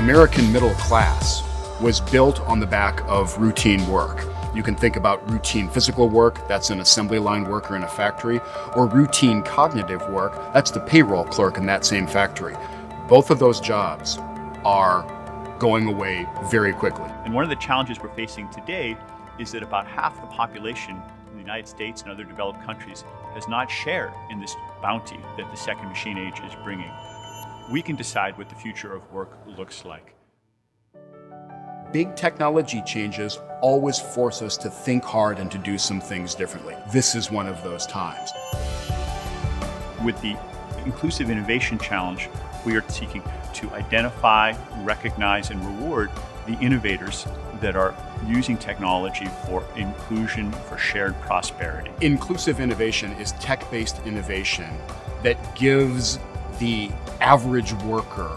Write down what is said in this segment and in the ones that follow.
American middle class was built on the back of routine work. You can think about routine physical work, that's an assembly line worker in a factory, or routine cognitive work, that's the payroll clerk in that same factory. Both of those jobs are going away very quickly. And one of the challenges we're facing today is that about half the population in the United States and other developed countries has not shared in this bounty that the second machine age is bringing. We can decide what the future of work looks like. Big technology changes always force us to think hard and to do some things differently. This is one of those times. With the Inclusive Innovation Challenge, we are seeking to identify, recognize, and reward the innovators that are using technology for inclusion, for shared prosperity. Inclusive innovation is tech-based innovation that gives the average worker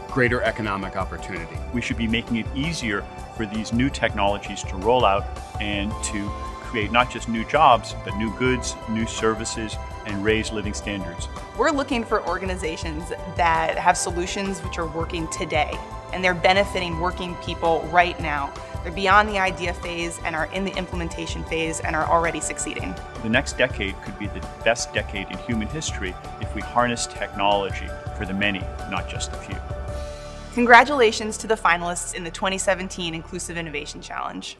greater economic opportunity. We should be making it easier for these new technologies to roll out and to create not just new jobs, but new goods, new services, and raise living standards. We're looking for organizations that have solutions which are working today, and they're benefiting working people right now. They're beyond the idea phase and are in the implementation phase and are already succeeding. The next decade could be the best decade in human history if we harness technology for the many, not just the few. Congratulations to the finalists in the 2017 Inclusive Innovation Challenge.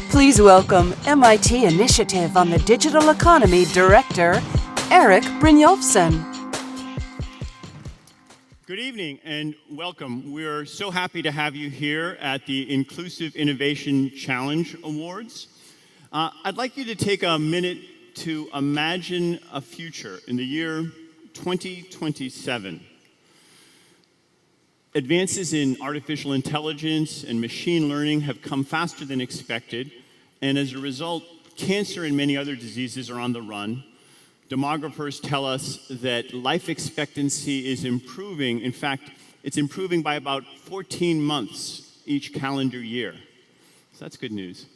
Please welcome MIT Initiative on the Digital Economy Director, Erik Brynjolfsson. Good evening and welcome. We're so happy to have you here at the Inclusive Innovation Challenge Awards. I'd like you to take a minute to imagine a future in the year 2027. Advances in artificial intelligence and machine learning have come faster than expected, and as a result, cancer and many other diseases are on the run. Demographers tell us that life expectancy is improving. In fact, it's improving by about 14 months each calendar year. So that's good news.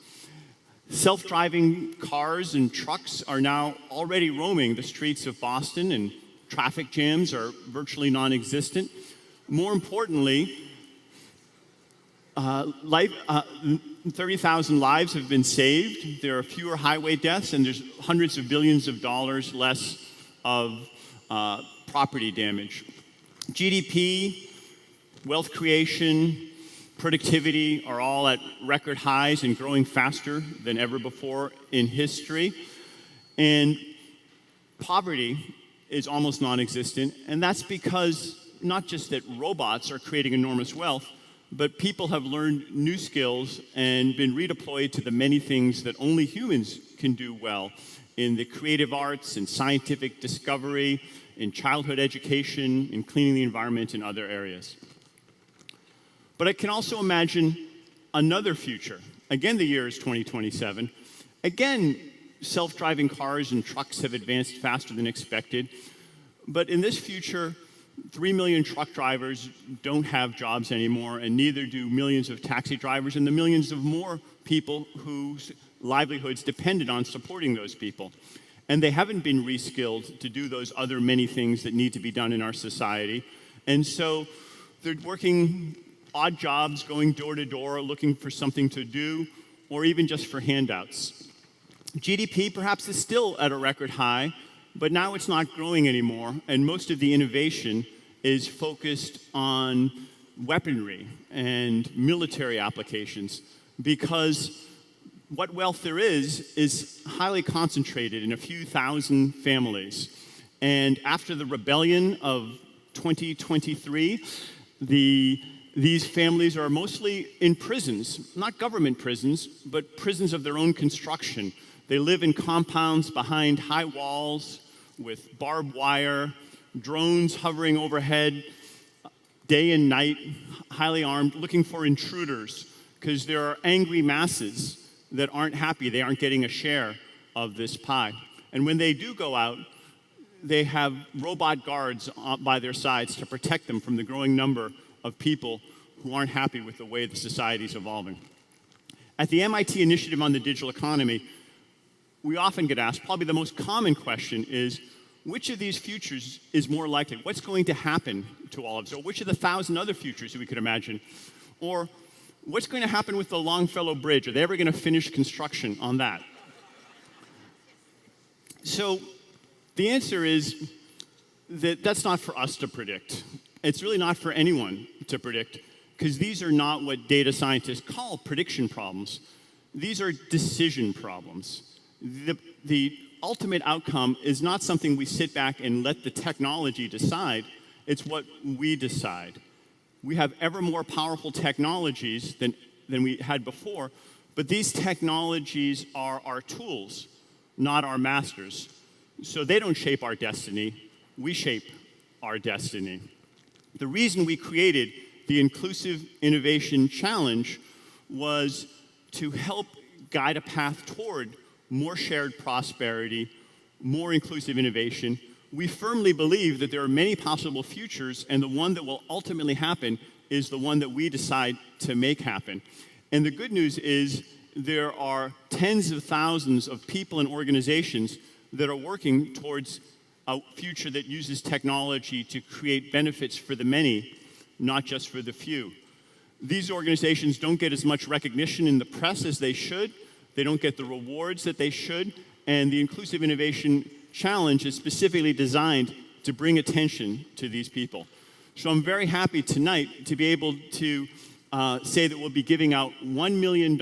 Self-driving cars and trucks are now already roaming the streets of Boston, and traffic jams are virtually non-existent. More importantly, 30,000 lives have been saved. There are fewer highway deaths, and there's hundreds of billions of dollars less of property damage. GDP, wealth creation, productivity are all at record highs and growing faster than ever before in history. And poverty is almost non-existent, and that's because not just that robots are creating enormous wealth, but people have learned new skills and been redeployed to the many things that only humans can do well in the creative arts, in scientific discovery, in childhood education, in cleaning the environment, and other areas. But I can also imagine another future. Again, the year is 2027. Again, self-driving cars and trucks have advanced faster than expected. But in this future, 3 million truck drivers don't have jobs anymore, and neither do millions of taxi drivers and the millions of more people whose livelihoods depended on supporting those people. And they haven't been reskilled to do those other many things that need to be done in our society. And so they're working odd jobs, going door to door, looking for something to do, or even just for handouts. GDP perhaps is still at a record high, but now it's not growing anymore, and most of the innovation is focused on weaponry and military applications, because what wealth there is highly concentrated in a few thousand families. And after the rebellion of 2023, these families are mostly in prisons, not government prisons, but prisons of their own construction. They live in compounds behind high walls with barbed wire, drones hovering overhead day and night, highly armed, looking for intruders, because there are angry masses that aren't happy. They aren't getting a share of this pie. And when they do go out, they have robot guards by their sides to protect them from the growing number of people who aren't happy with the way the society is evolving. At the MIT Initiative on the Digital Economy, we often get asked, probably the most common question is, which of these futures is more likely? What's going to happen to all of us? Or which of the 1,000 other futures that we could imagine? Or what's going to happen with the Longfellow Bridge? Are they ever going to finish construction on that? So the answer is that that's not for us to predict. It's really not for anyone to predict, because these are not what data scientists call prediction problems. These are decision problems. The ultimate outcome is not something we sit back and let the technology decide. It's what we decide. We have ever more powerful technologies than we had before, but these technologies are our tools, not our masters. So they don't shape our destiny, we shape our destiny. The reason we created the Inclusive Innovation Challenge was to help guide a path toward more shared prosperity, more inclusive innovation. We firmly believe that there are many possible futures, and the one that will ultimately happen is the one that we decide to make happen. And the good news is there are tens of thousands of people and organizations that are working towards a future that uses technology to create benefits for the many, not just for the few. These organizations don't get as much recognition in the press as they should. They don't get the rewards that they should. And the Inclusive Innovation Challenge is specifically designed to bring attention to these people. So I'm very happy tonight to be able to say that we'll be giving out $1 million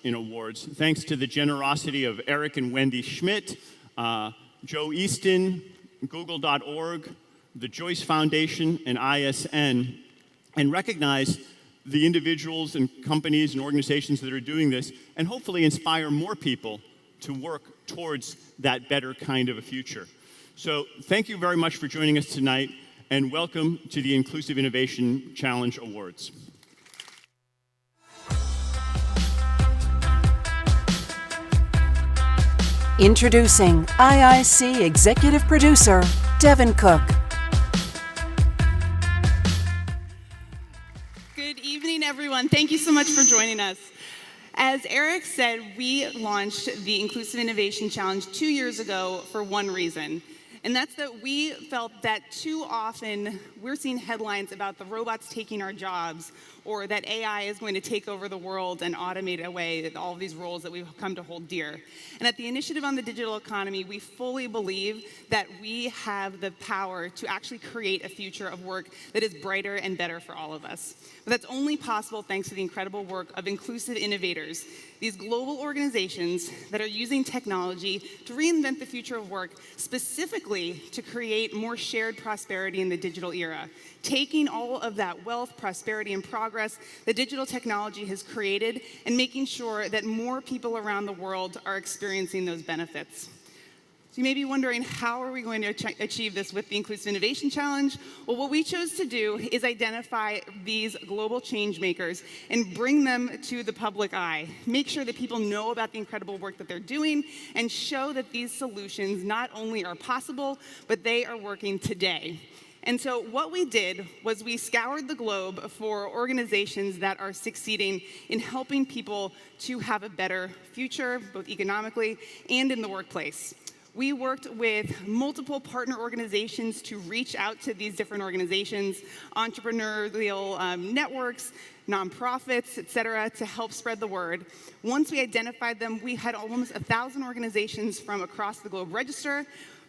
in awards, thanks to the generosity of Eric and Wendy Schmidt, Joe Easton, Google.org, the Joyce Foundation, and ISN, and recognize the individuals and companies and organizations that are doing this, and hopefully inspire more people to work towards that better kind of a future. So thank you very much for joining us tonight, and welcome to the Inclusive Innovation Challenge Awards. Introducing IIC Executive Producer, Devin Cook. Good evening, everyone. Thank you so much for joining us. As Eric said, we launched the Inclusive Innovation Challenge 2 years ago for one reason, and that's that we felt that too often we're seeing headlines about the robots taking our jobs, or that AI is going to take over the world and automate away all of these roles that we've come to hold dear. And at the Initiative on the Digital Economy, we fully believe that we have the power to actually create a future of work that is brighter and better for all of us. But that's only possible thanks to the incredible work of inclusive innovators, these global organizations that are using technology to reinvent the future of work, specifically to create more shared prosperity in the digital era, taking all of that wealth, prosperity, and progress that digital technology has created and making sure that more people around the world are experiencing those benefits. So you may be wondering, how are we going to achieve this with the Inclusive Innovation Challenge? Well, what we chose to do is identify these global change makers and bring them to the public eye. Make sure that people know about the incredible work that they're doing and show that these solutions not only are possible, but they are working today. And so what we did was we scoured the globe for organizations that are succeeding in helping people to have a better future, both economically and in the workplace. We worked with multiple partner organizations to reach out to these different organizations, entrepreneurial networks, nonprofits, et cetera, to help spread the word. Once we identified them, we had almost 1,000 organizations from across the globe register.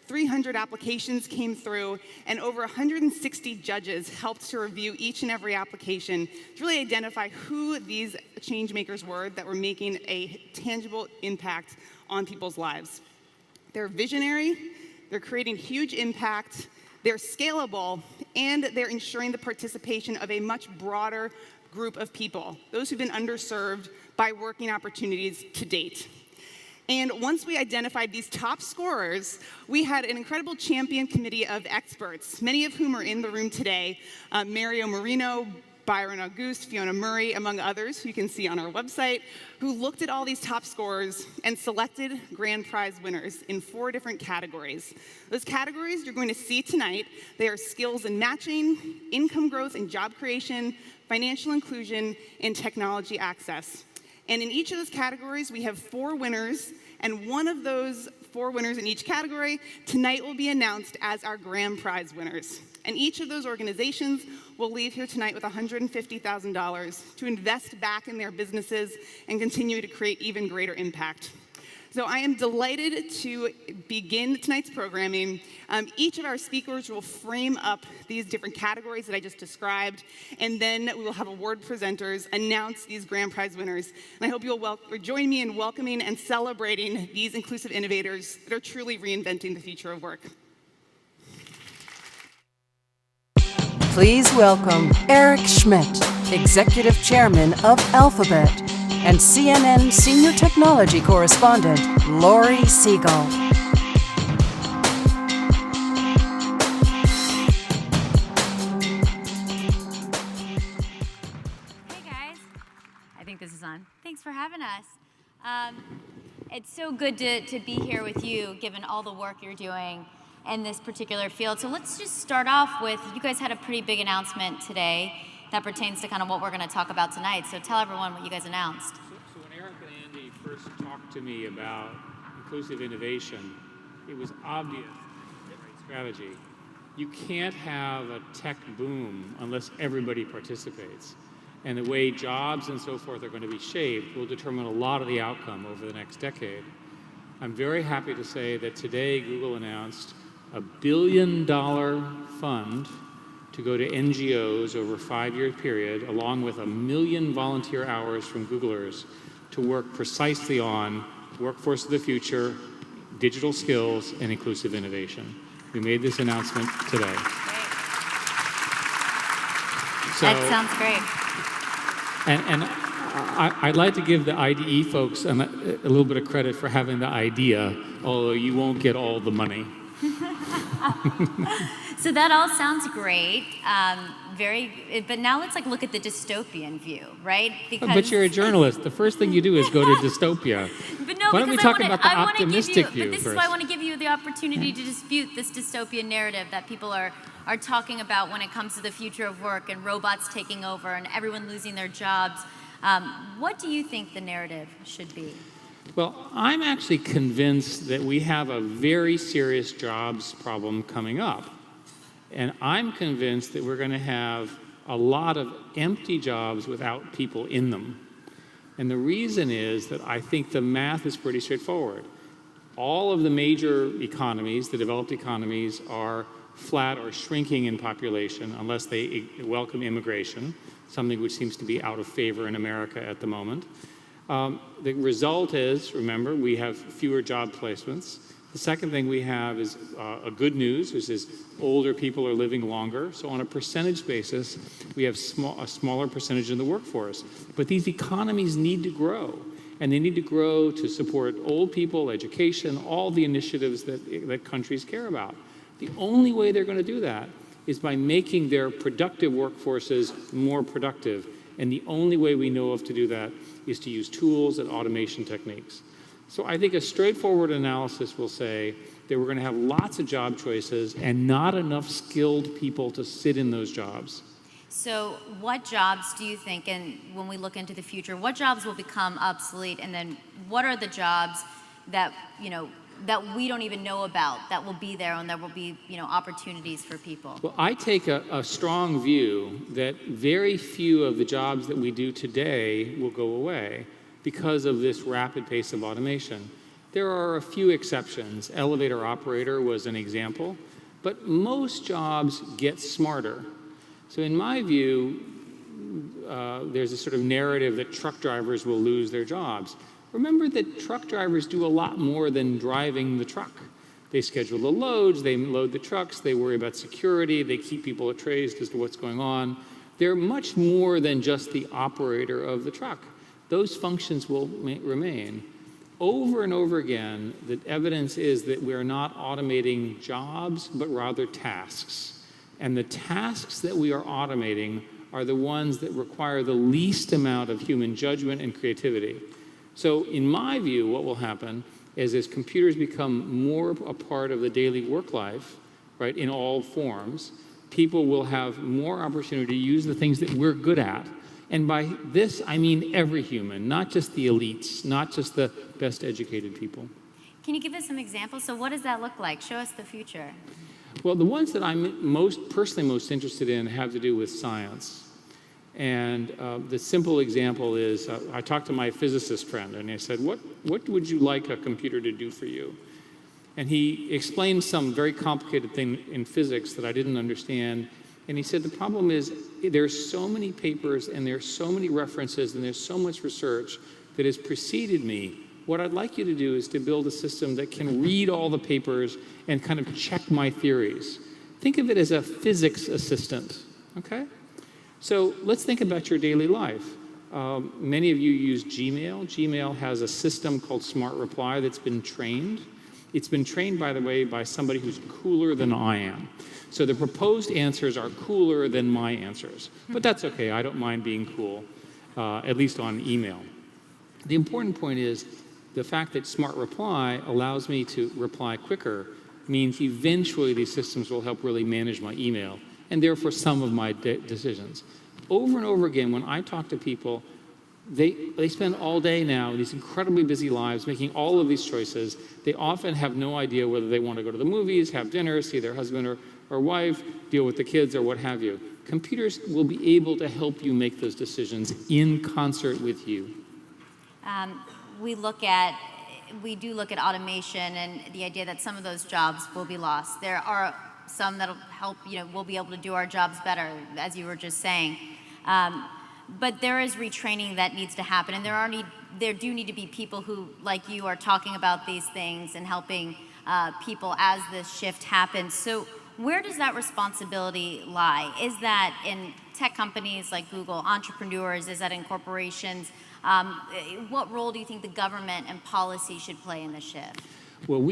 300 applications came through, and over 160 judges helped to review each and every application to really identify who these change makers were that were making a tangible impact on people's lives. They're visionary, they're creating huge impact, they're scalable, and they're ensuring the participation of a much broader group of people, those who've been underserved by working opportunities to date. And once we identified these top scorers, we had an incredible champion committee of experts, many of whom are in the room today, Mario Marino, Byron Auguste, Fiona Murray, among others, who you can see on our website, who looked at all these top scorers and selected grand prize winners in 4 different categories. Those categories you're going to see tonight. They are skills and matching, income growth and job creation, financial inclusion, and technology access. And in each of those categories, we have 4 winners, and one of those 4 winners in each category, tonight will be announced as our grand prize winners. And each of those organizations will leave here tonight with $150,000 to invest back in their businesses and continue to create even greater impact. So I am delighted to begin tonight's programming. Each of our speakers will frame up these different categories that I just described, and then we will have award presenters announce these grand prize winners. And I hope you'll join me in welcoming and celebrating these inclusive innovators that are truly reinventing the future of work. Please welcome Eric Schmidt, Executive Chairman of Alphabet, and CNN Senior Technology Correspondent, Laurie Segall. Hey guys, I think this is on. Thanks for having us. It's so good to be here with you, given all the work you're doing in this particular field. So let's just start off with, you guys had a pretty big announcement today that pertains to kind of what we're going to talk about tonight. So tell everyone what you guys announced. So when Eric and Andy first talked to me about inclusive innovation, it was obvious strategy. You can't have a tech boom unless everybody participates. And the way jobs and so forth are going to be shaped will determine a lot of the outcome over the next decade. I'm very happy to say that today Google announced a $1 billion fund to go to NGOs over a 5-year period, along with 1 million volunteer hours from Googlers to work precisely on workforce of the future, digital skills, and inclusive innovation. We made this announcement today. Great. So, that sounds great. And I'd like to give the IDE folks a little bit of credit for having the idea, although you won't get all the money. So that all sounds great. But now let's look at the dystopian view, right? But you're a journalist. The first thing you do is go to dystopia. But no, why don't we talk about the optimistic view But this first? is why I want to give you the opportunity to dispute this dystopian narrative that people are talking about when it comes to the future of work and robots taking over and everyone losing their jobs. What do you think the narrative should be? Well, I'm actually convinced that we have a very serious jobs problem coming up. And I'm convinced that we're going to have a lot of empty jobs without people in them. And the reason is that I think the math is pretty straightforward. All of the major economies, the developed economies, are flat or shrinking in population unless they welcome immigration, something which seems to be out of favor in America at the moment. The result is, remember, we have fewer job placements. The second thing we have is a good news, which is older people are living longer. So on a percentage basis, we have a smaller percentage in the workforce. But these economies need to grow. And they need to grow to support old people, education, all the initiatives that countries care about. The only way they're going to do that is by making their productive workforces more productive. And the only way we know of to do that is to use tools and automation techniques. So I think a straightforward analysis will say that we're going to have lots of job choices and not enough skilled people to sit in those jobs. So what jobs do you think, and when we look into the future, what jobs will become obsolete, and then what are the jobs that, that we don't even know about that will be there and there will be, opportunities for people? Well, I take a strong view that very few of the jobs that we do today will go away because of this rapid pace of automation. There are a few exceptions. Elevator operator was an example, but most jobs get smarter. So in my view, there's a sort of narrative that truck drivers will lose their jobs. Remember that truck drivers do a lot more than driving the truck. They schedule the loads, they load the trucks, they worry about security, they keep people appraised as to what's going on. They're much more than just the operator of the truck. Those functions will remain. Over and over again, the evidence is that we're not automating jobs, but rather tasks. And the tasks that we are automating are the ones that require the least amount of human judgment and creativity. So in my view, what will happen is as computers become more a part of the daily work life, right, in all forms, people will have more opportunity to use the things that we're good at. And by this, I mean every human, not just the elites, not just the best educated people. Can you give us some examples? So what does that look like? Show us the future. Well, the ones that I'm personally most interested in have to do with science. And the simple example is, I talked to my physicist friend, and I said, what would you like a computer to do for you? And he explained some very complicated thing in physics that I didn't understand. And he said, the problem is there's so many papers and there's so many references and there's so much research that has preceded me. What I'd like you to do is to build a system that can read all the papers and kind of check my theories. Think of it as a physics assistant, okay? So let's think about your daily life. Many of you use Gmail. Gmail has a system called Smart Reply that's been trained. It's been trained, by the way, by somebody who's cooler than I am. So the proposed answers are cooler than my answers. But that's okay, I don't mind being cool, at least on email. The important point is the fact that Smart Reply allows me to reply quicker means eventually these systems will help really manage my email and therefore some of my decisions. Over and over again, when I talk to people, they spend all day now in these incredibly busy lives making all of these choices. They often have no idea whether they want to go to the movies, have dinner, see their husband or wife, deal with the kids or what have you. Computers will be able to help you make those decisions in concert with you. We do look at automation and the idea that some of those jobs will be lost. There are some that'll help, we'll be able to do our jobs better, as you were just saying. But there is retraining that needs to happen, and there do need to be people who, like you, are talking about these things and helping people as this shift happens. So where does that responsibility lie? Is that in tech companies like Google, entrepreneurs? Is that in corporations? What role do you think the government and policy should play in this shift? Well,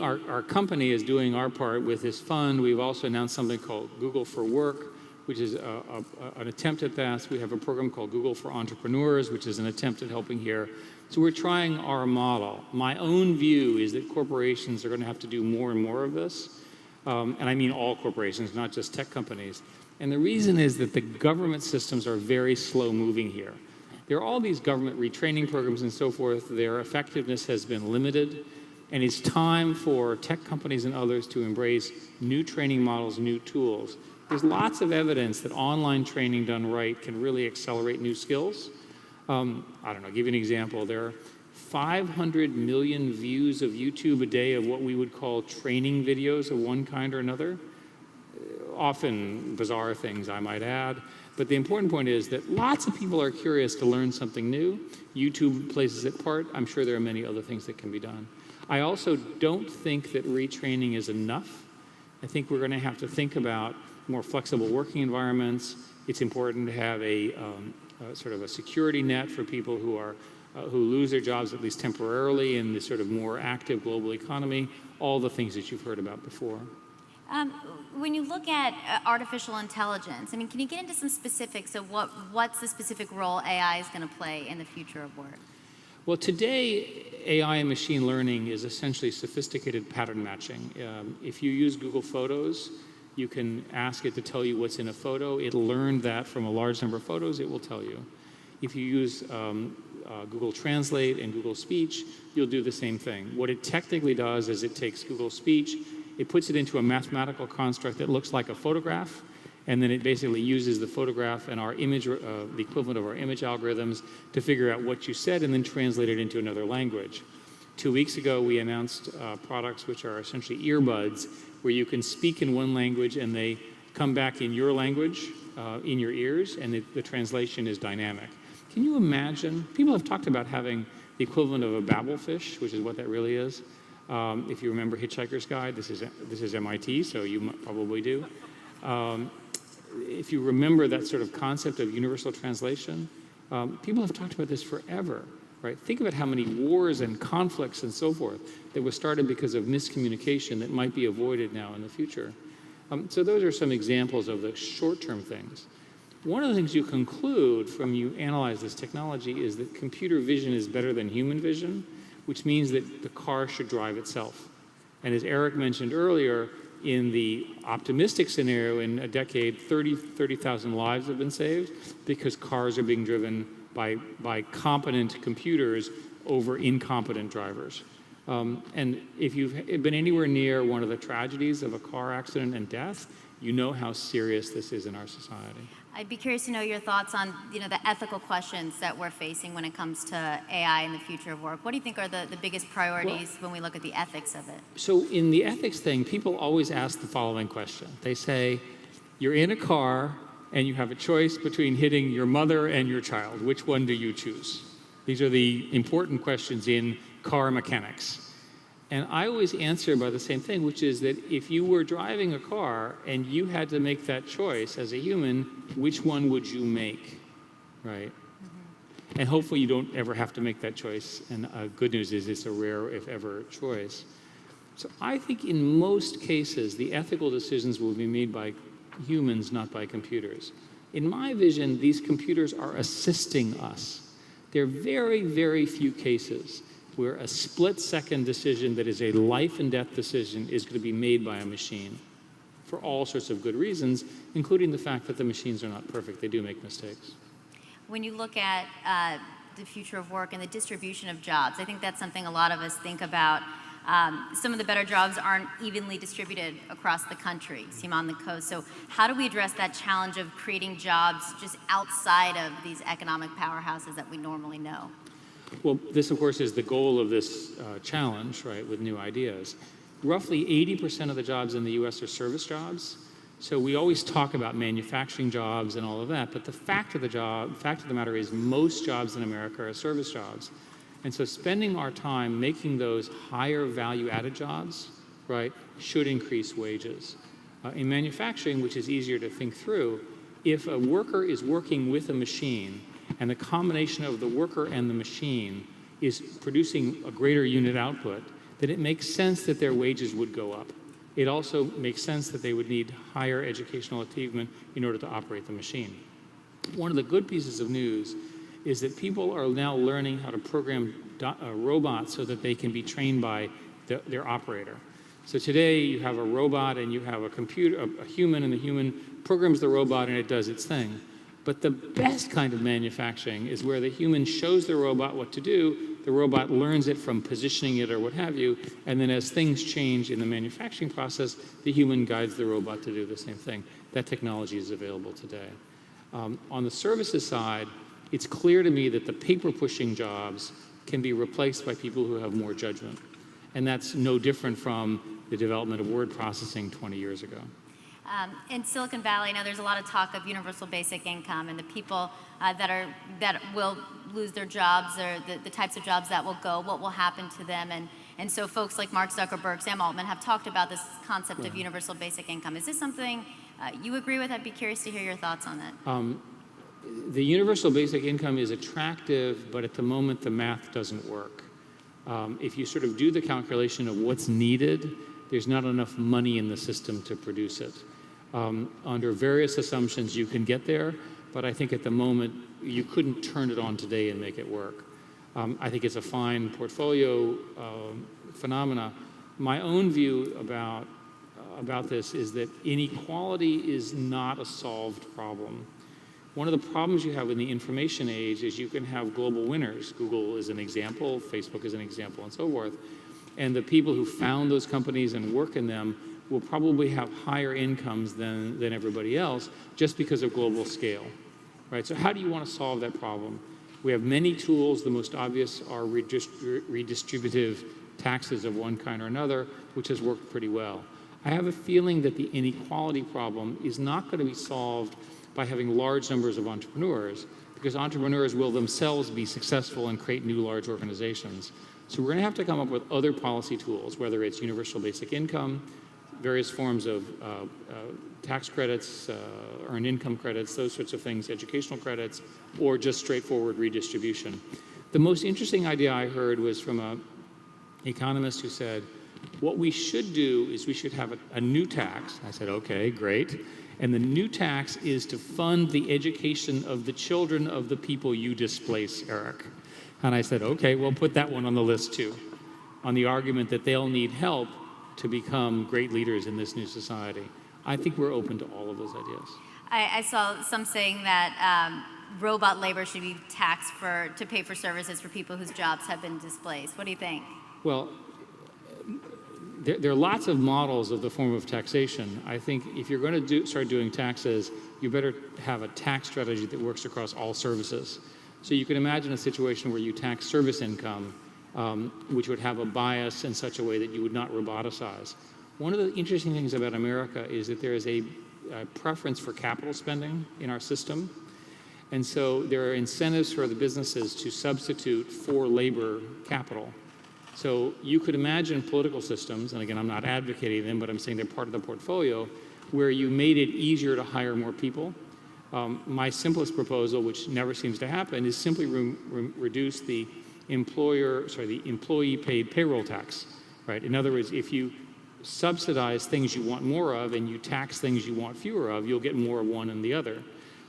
our company is doing our part with this fund. We've also announced something called Google for Work, which is an attempt at that. We have a program called Google for Entrepreneurs, which is an attempt at helping here. So we're trying our model. My own view is that corporations are going to have to do more and more of this. And I mean all corporations, not just tech companies. And the reason is that the government systems are very slow moving here. There are all these government retraining programs and so forth. Their effectiveness has been limited. And it's time for tech companies and others to embrace new training models, new tools. There's lots of evidence that online training done right can really accelerate new skills. I don't know, give you an example. There are 500 million views of YouTube a day of what we would call training videos of one kind or another. Often bizarre things, I might add. But the important point is that lots of people are curious to learn something new. YouTube plays its part. I'm sure there are many other things that can be done. I also don't think that retraining is enough. I think we're going to have to think about more flexible working environments. It's important to have a sort of a security net for people who lose their jobs at least temporarily in this sort of more active global economy. All the things that you've heard about before. When you look at artificial intelligence, can you get into some specifics of what's the specific role AI is going to play in the future of work? Well, today, AI and machine learning is essentially sophisticated pattern matching. If you use Google Photos, you can ask it to tell you what's in a photo. It'll learn that from a large number of photos, it will tell you. If you use Google Translate and Google Speech, you'll do the same thing. What it technically does is it takes Google Speech, it puts it into a mathematical construct that looks like a photograph, and then it basically uses the photograph and our image, the equivalent of our image algorithms, to figure out what you said and then translate it into another language. 2 weeks ago, we announced products which are essentially earbuds, where you can speak in one language and they come back in your language, in your ears, and the translation is dynamic. Can you imagine? People have talked about having the equivalent of a babblefish, which is what that really is. If you remember Hitchhiker's Guide, this is MIT, so you probably do. If you remember that sort of concept of universal translation, people have talked about this forever, right? Think about how many wars and conflicts and so forth that were started because of miscommunication that might be avoided now in the future. So those are some examples of the short-term things. One of the things you conclude from you analyze this technology is that computer vision is better than human vision, which means that the car should drive itself. And as Eric mentioned earlier, in the optimistic scenario, in a decade, 30,000 lives have been saved because cars are being driven by competent computers over incompetent drivers. And if you've been anywhere near one of the tragedies of a car accident and death, you know how serious this is in our society. I'd be curious to know your thoughts on, the ethical questions that we're facing when it comes to AI and the future of work. What do you think are the biggest priorities when we look at the ethics of it? So in the ethics thing, people always ask the following question. They say, you're in a car and you have a choice between hitting your mother and your child. Which one do you choose? These are the important questions in car mechanics. And I always answer by the same thing, which is that if you were driving a car and you had to make that choice as a human, which one would you make, right? Mm-hmm. And hopefully you don't ever have to make that choice. And good news is it's a rare, if ever, choice. So I think in most cases, the ethical decisions will be made by humans, not by computers. In my vision, these computers are assisting us. There are very, very few cases where a split-second decision that is a life and death decision is going to be made by a machine for all sorts of good reasons, including the fact that the machines are not perfect. They do make mistakes. When you look at the future of work and the distribution of jobs, I think that's something a lot of us think about. Some of the better jobs aren't evenly distributed across the country, seem on the coast. So how do we address that challenge of creating jobs just outside of these economic powerhouses that we normally know? Well, this, of course, is the goal of this challenge, right, with new ideas. Roughly 80% of the jobs in the U.S. are service jobs. So we always talk about manufacturing jobs and all of that, but the fact of the matter is most jobs in America are service jobs. And so spending our time making those higher value-added jobs, right, should increase wages. In manufacturing, which is easier to think through, if a worker is working with a machine and the combination of the worker and the machine is producing a greater unit output, then it makes sense that their wages would go up. It also makes sense that they would need higher educational achievement in order to operate the machine. One of the good pieces of news is that people are now learning how to program robots so that they can be trained by their operator. So today you have a robot and you have a human, and the human programs the robot and it does its thing. But the best kind of manufacturing is where the human shows the robot what to do, the robot learns it from positioning it or what have you, and then as things change in the manufacturing process, the human guides the robot to do the same thing. That technology is available today. On the services side, it's clear to me that the paper-pushing jobs can be replaced by people who have more judgment. And that's no different from the development of word processing 20 years ago. In Silicon Valley, now there's a lot of talk of universal basic income and the people that will lose their jobs, or the types of jobs that will go, what will happen to them. And so folks like Mark Zuckerberg, Sam Altman have talked about this concept of universal basic income. Is this something you agree with? I'd be curious to hear your thoughts on that. The universal basic income is attractive, but at the moment the math doesn't work. If you sort of do the calculation of what's needed, there's not enough money in the system to produce it. Under various assumptions, you can get there, but I think at the moment, you couldn't turn it on today and make it work. I think it's a fine portfolio phenomena. My own view about this is that inequality is not a solved problem. One of the problems you have in the information age is you can have global winners. Google is an example, Facebook is an example, and so forth. And the people who found those companies and work in them will probably have higher incomes than everybody else just because of global scale, right? So how do you want to solve that problem? We have many tools. The most obvious are redistributive taxes of one kind or another, which has worked pretty well. I have a feeling that the inequality problem is not going to be solved by having large numbers of entrepreneurs, because entrepreneurs will themselves be successful and create new large organizations. So we're going to have to come up with other policy tools, whether it's universal basic income, various forms of tax credits, earned income credits, those sorts of things, educational credits, or just straightforward redistribution. The most interesting idea I heard was from an economist who said, what we should do is we should have a new tax. I said, okay, great. And the new tax is to fund the education of the children of the people you displace, Eric. And I said, okay, we'll put that one on the list too, on the argument that they'll need help to become great leaders in this new society. I think we're open to all of those ideas. I saw some saying that robot labor should be taxed to pay for services for people whose jobs have been displaced. What do you think? Well, there are lots of models of the form of taxation. I think if you're going to start doing taxes, you better have a tax strategy that works across all services. So you can imagine a situation where you tax service income, which would have a bias in such a way that you would not roboticize. One of the interesting things about America is that there is a preference for capital spending in our system. And so there are incentives for the businesses to substitute for labor capital. So you could imagine political systems, and again, I'm not advocating them, but I'm saying they're part of the portfolio, where you made it easier to hire more people. My simplest proposal, which never seems to happen, is simply reduce the employee paid payroll tax, right? In other words, if you subsidize things you want more of and you tax things you want fewer of, you'll get more of one and the other.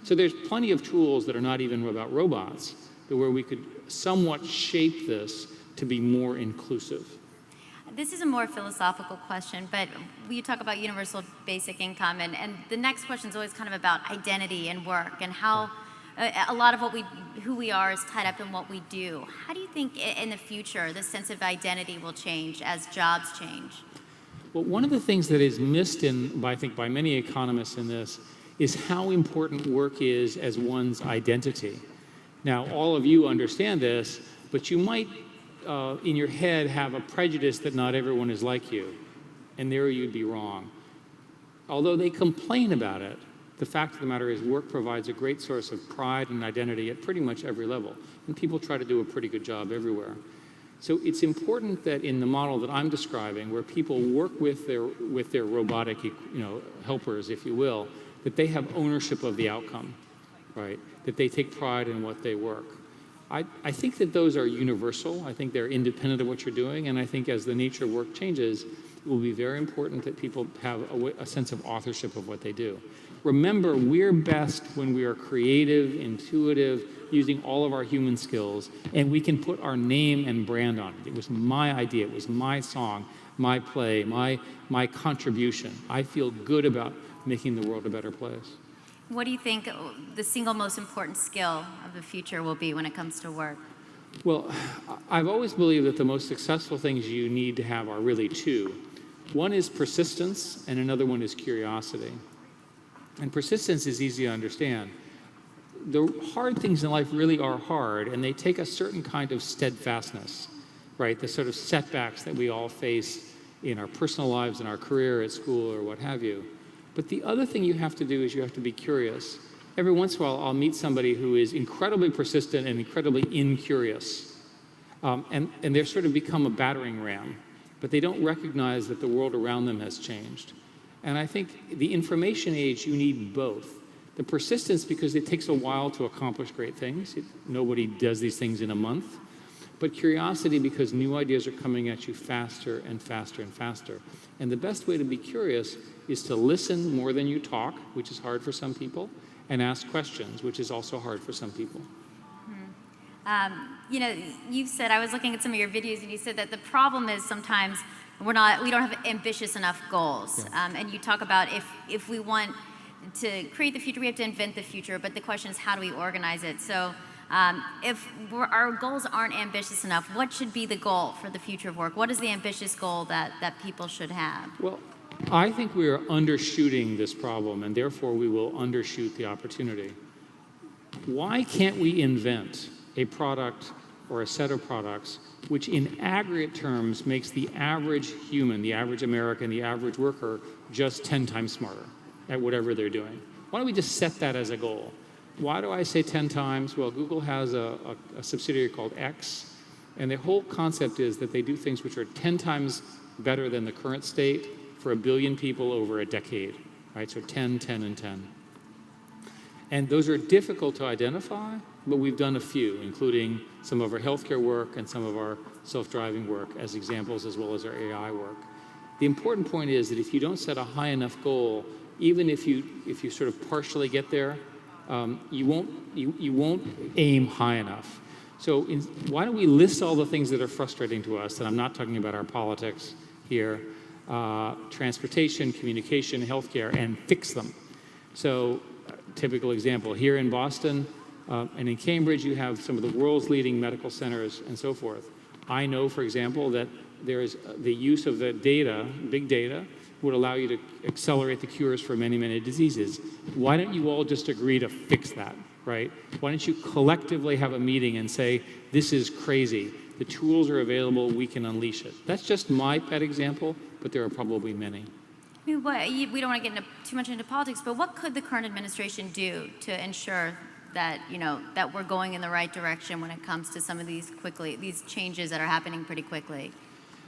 So there's plenty of tools that are not even about robots, but where we could somewhat shape this to be more inclusive. This is a more philosophical question, but you talk about universal basic income, and the next question is always kind of about identity and work and how a lot of who we are is tied up in what we do. How do you think in the future this sense of identity will change as jobs change? Well, one of the things that is missed I think by many economists in this is how important work is as one's identity. Now, all of you understand this, but you might in your head have a prejudice that not everyone is like you, and there you'd be wrong. Although they complain about it, the fact of the matter is work provides a great source of pride and identity at pretty much every level, and people try to do a pretty good job everywhere. So it's important that in the model that I'm describing, where people work with their robotic, helpers, if you will, that they have ownership of the outcome, right? That they take pride in what they work. I think that those are universal. I think they're independent of what you're doing, and I think as the nature of work changes, it will be very important that people have a sense of authorship of what they do. Remember, we're best when we are creative, intuitive, using all of our human skills, and we can put our name and brand on it. It was my idea, it was my song, my play, my contribution. I feel good about making the world a better place. What do you think the single most important skill of the future will be when it comes to work? Well, I've always believed that the most successful things you need to have are really two. One is persistence, and another one is curiosity. And persistence is easy to understand. The hard things in life really are hard, and they take a certain kind of steadfastness, right? The sort of setbacks that we all face in our personal lives, in our career, at school, or what have you. But the other thing you have to do is you have to be curious. Every once in a while, I'll meet somebody who is incredibly persistent and incredibly incurious. And they've sort of become a battering ram, but they don't recognize that the world around them has changed. And I think the information age, you need both. The persistence, because it takes a while to accomplish great things. Nobody does these things in a month. But curiosity, because new ideas are coming at you faster and faster and faster. And the best way to be curious is to listen more than you talk, which is hard for some people, and ask questions, which is also hard for some people. You said, I was looking at some of your videos, and you said that the problem is sometimes we don't have ambitious enough goals. Yeah. And you talk about if we want to create the future, we have to invent the future, but the question is, how do we organize it? So if our goals aren't ambitious enough, what should be the goal for the future of work? What is the ambitious goal that people should have? Well, I think we are undershooting this problem, and therefore we will undershoot the opportunity. Why can't we invent a product or a set of products which in aggregate terms makes the average human, the average American, the average worker just 10 times smarter at whatever they're doing? Why don't we just set that as a goal? Why do I say 10 times? Well, Google has a subsidiary called X, and the whole concept is that they do things which are 10 times better than the current state for 1 billion people over a decade, right? So 10, 10, and 10. And those are difficult to identify, but we've done a few, including some of our healthcare work and some of our self-driving work as examples, as well as our AI work. The important point is that if you don't set a high enough goal, even if you sort of partially get there, you won't aim high enough. So why don't we list all the things that are frustrating to us, and I'm not talking about our politics here, transportation, communication, healthcare, and fix them. So typical example, here in Boston and in Cambridge, you have some of the world's leading medical centers and so forth. I know, for example, that there is the use of the data, big data, would allow you to accelerate the cures for many, many diseases. Why don't you all just agree to fix that, right? Why don't you collectively have a meeting and say, this is crazy. The tools are available, we can unleash it. That's just my pet example, but there are probably many. I mean, we don't want to get too much into politics, but what could the current administration do to ensure that, that we're going in the right direction when it comes to some of these changes that are happening pretty quickly?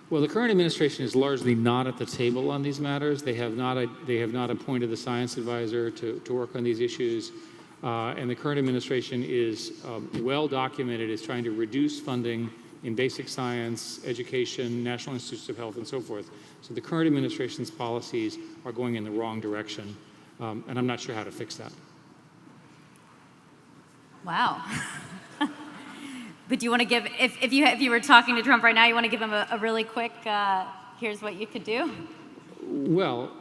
Well, the current administration is largely not at the table on these matters. They have not appointed the science advisor to work on these issues. And the current administration is well documented as trying to reduce funding in basic science, education, National Institutes of Health, and so forth. So the current administration's policies are going in the wrong direction, and I'm not sure how to fix that. Wow. But do you want to give, if you were talking to Trump right now, you want to give him a really quick, here's what you could do? Well,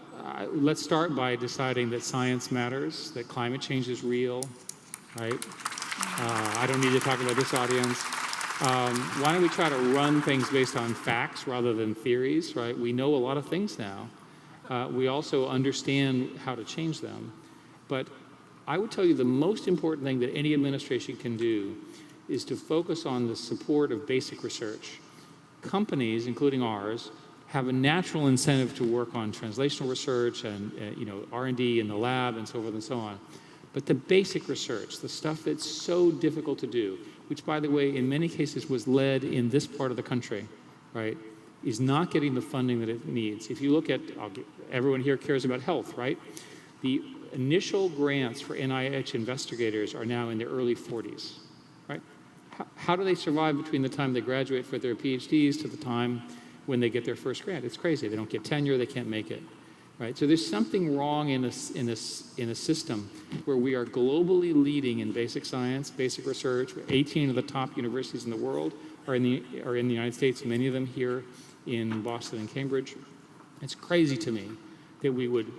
let's start by deciding that science matters, that climate change is real, right? I don't need to talk about this audience. Why don't we try to run things based on facts rather than theories, right? We know a lot of things now. We also understand how to change them. But I would tell you the most important thing that any administration can do is to focus on the support of basic research. Companies, including ours, have a natural incentive to work on translational research and R&D in the lab and so forth and so on. But the basic research, the stuff that's so difficult to do, which, by the way, in many cases was led in this part of the country, right, is not getting the funding that it needs. If you look at, everyone here cares about health, right? The initial grants for NIH investigators are now in their early 40s, right? How do they survive between the time they graduate for their PhDs to the time when they get their first grant? It's crazy. They don't get tenure, they can't make it. Right? So there's something wrong in a system where we are globally leading in basic science, basic research. 18 of the top universities in the world are in the United States, many of them here in Boston and Cambridge. It's crazy to me that we would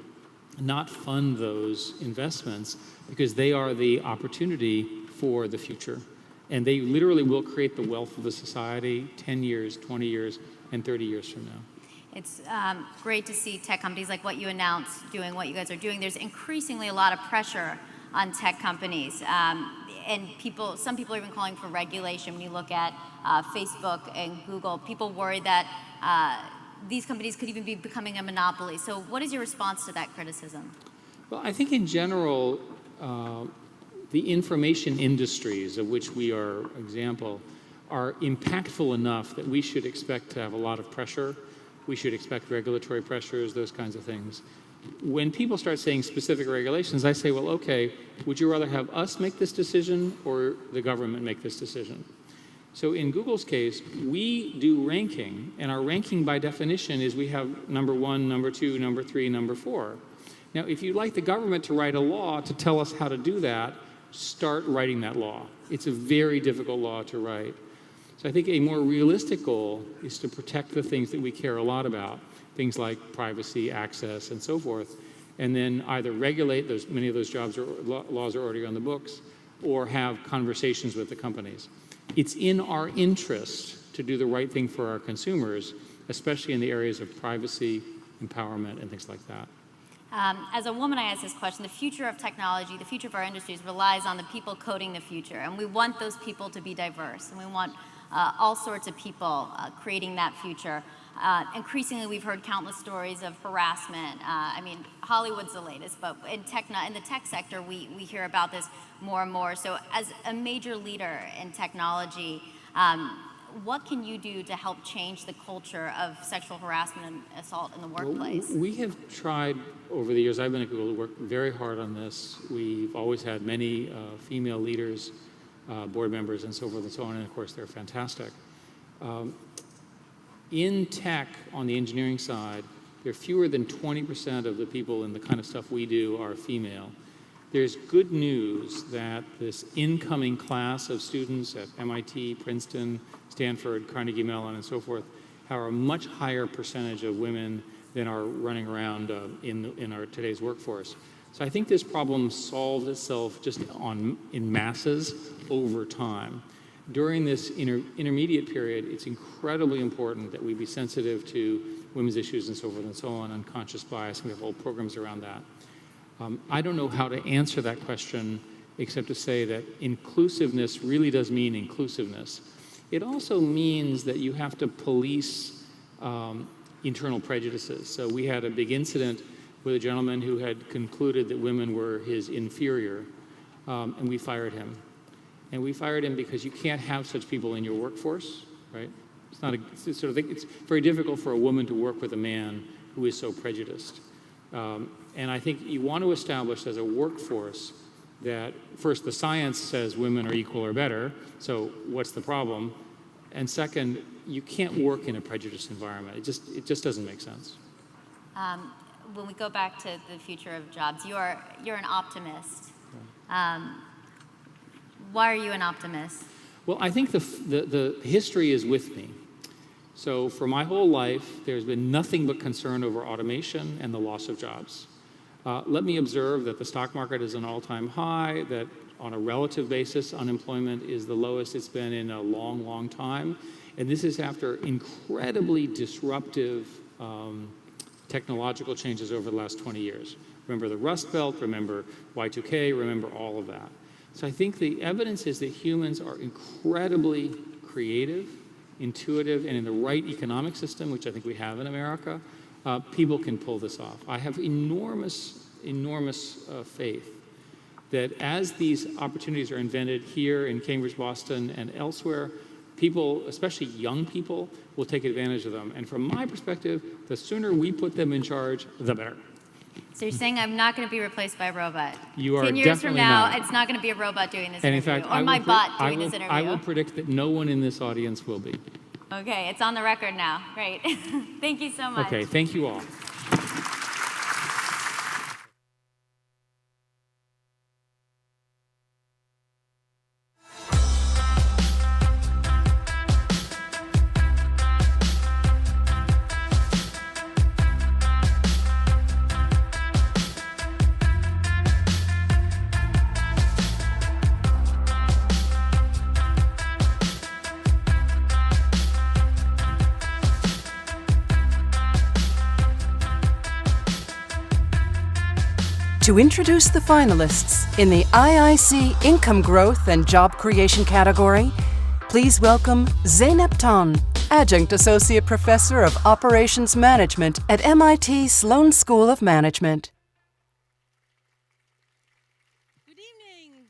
not fund those investments because they are the opportunity for the future. And they literally will create the wealth of the society 10 years, 20 years, and 30 years from now. It's great to see tech companies like what you announced doing what you guys are doing. There's increasingly a lot of pressure on tech companies. And some people are even calling for regulation. When you look at Facebook and Google, people worry that these companies could even be becoming a monopoly. So what is your response to that criticism? Well, I think in general, the information industries, of which we are an example, are impactful enough that we should expect to have a lot of pressure. We should expect regulatory pressures, those kinds of things. When people start saying specific regulations, I say, well, okay, would you rather have us make this decision or the government make this decision? So in Google's case, we do ranking, and our ranking by definition is we have number 1, number 2, number 3, number 4. Now, if you'd like the government to write a law to tell us how to do that, start writing that law. It's a very difficult law to write. So I think a more realistic goal is to protect the things that we care a lot about, things like privacy, access, and so forth, and then either regulate those, many of those jobs or laws are already on the books, or have conversations with the companies. It's in our interest to do the right thing for our consumers, especially in the areas of privacy, empowerment, and things like that. As a woman, I ask this question. The future of technology, the future of our industries relies on the people coding the future, and we want those people to be diverse, and we want all sorts of people creating that future. Increasingly, we've heard countless stories of harassment. I mean, Hollywood's the latest, but in the tech sector, we hear about this more and more. So as a major leader in technology, what can you do to help change the culture of sexual harassment and assault in the workplace? Well, we have tried over the years, I've been at Google, to work very hard on this. We've always had many female leaders, board members, and so forth and so on, and of course, they're fantastic. In tech, on the engineering side, there are fewer than 20% of the people in the kind of stuff we do are female. There's good news that this incoming class of students at MIT, Princeton, Stanford, Carnegie Mellon, and so forth have a much higher percentage of women than are running around in our today's workforce. So I think this problem solved itself just in masses over time. during this intermediate period, it's incredibly important that we be sensitive to women's issues and so forth and so on, unconscious bias, and we have whole programs around that. I don't know how to answer that question except to say that inclusiveness really does mean inclusiveness. It also means that you have to police internal prejudices. So we had a big incident with a gentleman who had concluded that women were his inferior, and we fired him. And we fired him because you can't have such people in your workforce, right? It's very difficult for a woman to work with a man who is so prejudiced. And I think you want to establish as a workforce that first the science says women are equal or better, so what's the problem? And second, you can't work in a prejudiced environment. It just doesn't make sense. When we go back to the future of jobs, you're an optimist. Why are you an optimist? Well, I think the history is with me. So for my whole life, there's been nothing but concern over automation and the loss of jobs. Let me observe that the stock market is an all-time high, that on a relative basis, unemployment is the lowest it's been in a long, long time. And this is after incredibly disruptive technological changes over the last 20 years. Remember the Rust Belt, remember Y2K, remember all of that. So I think the evidence is that humans are incredibly creative, intuitive, and in the right economic system, which I think we have in America, people can pull this off. I have enormous faith that as these opportunities are invented here in Cambridge, Boston, and elsewhere, people, especially young people, will take advantage of them. And from my perspective, the sooner we put them in charge, the better. So you're saying I'm not going to be replaced by a robot? You are 10 years from definitely now, not. it's not going to be a robot doing this And in interview, fact, or my bot doing this interview. I will predict that no one in this audience will be. Okay, it's on the record now. Great. Thank you so much. Okay, thank you all. To introduce the finalists in the IIC Income Growth and Job Creation category, please welcome Zeynep, Adjunct Associate Professor of Operations Management at MIT Sloan School of Management. Good evening.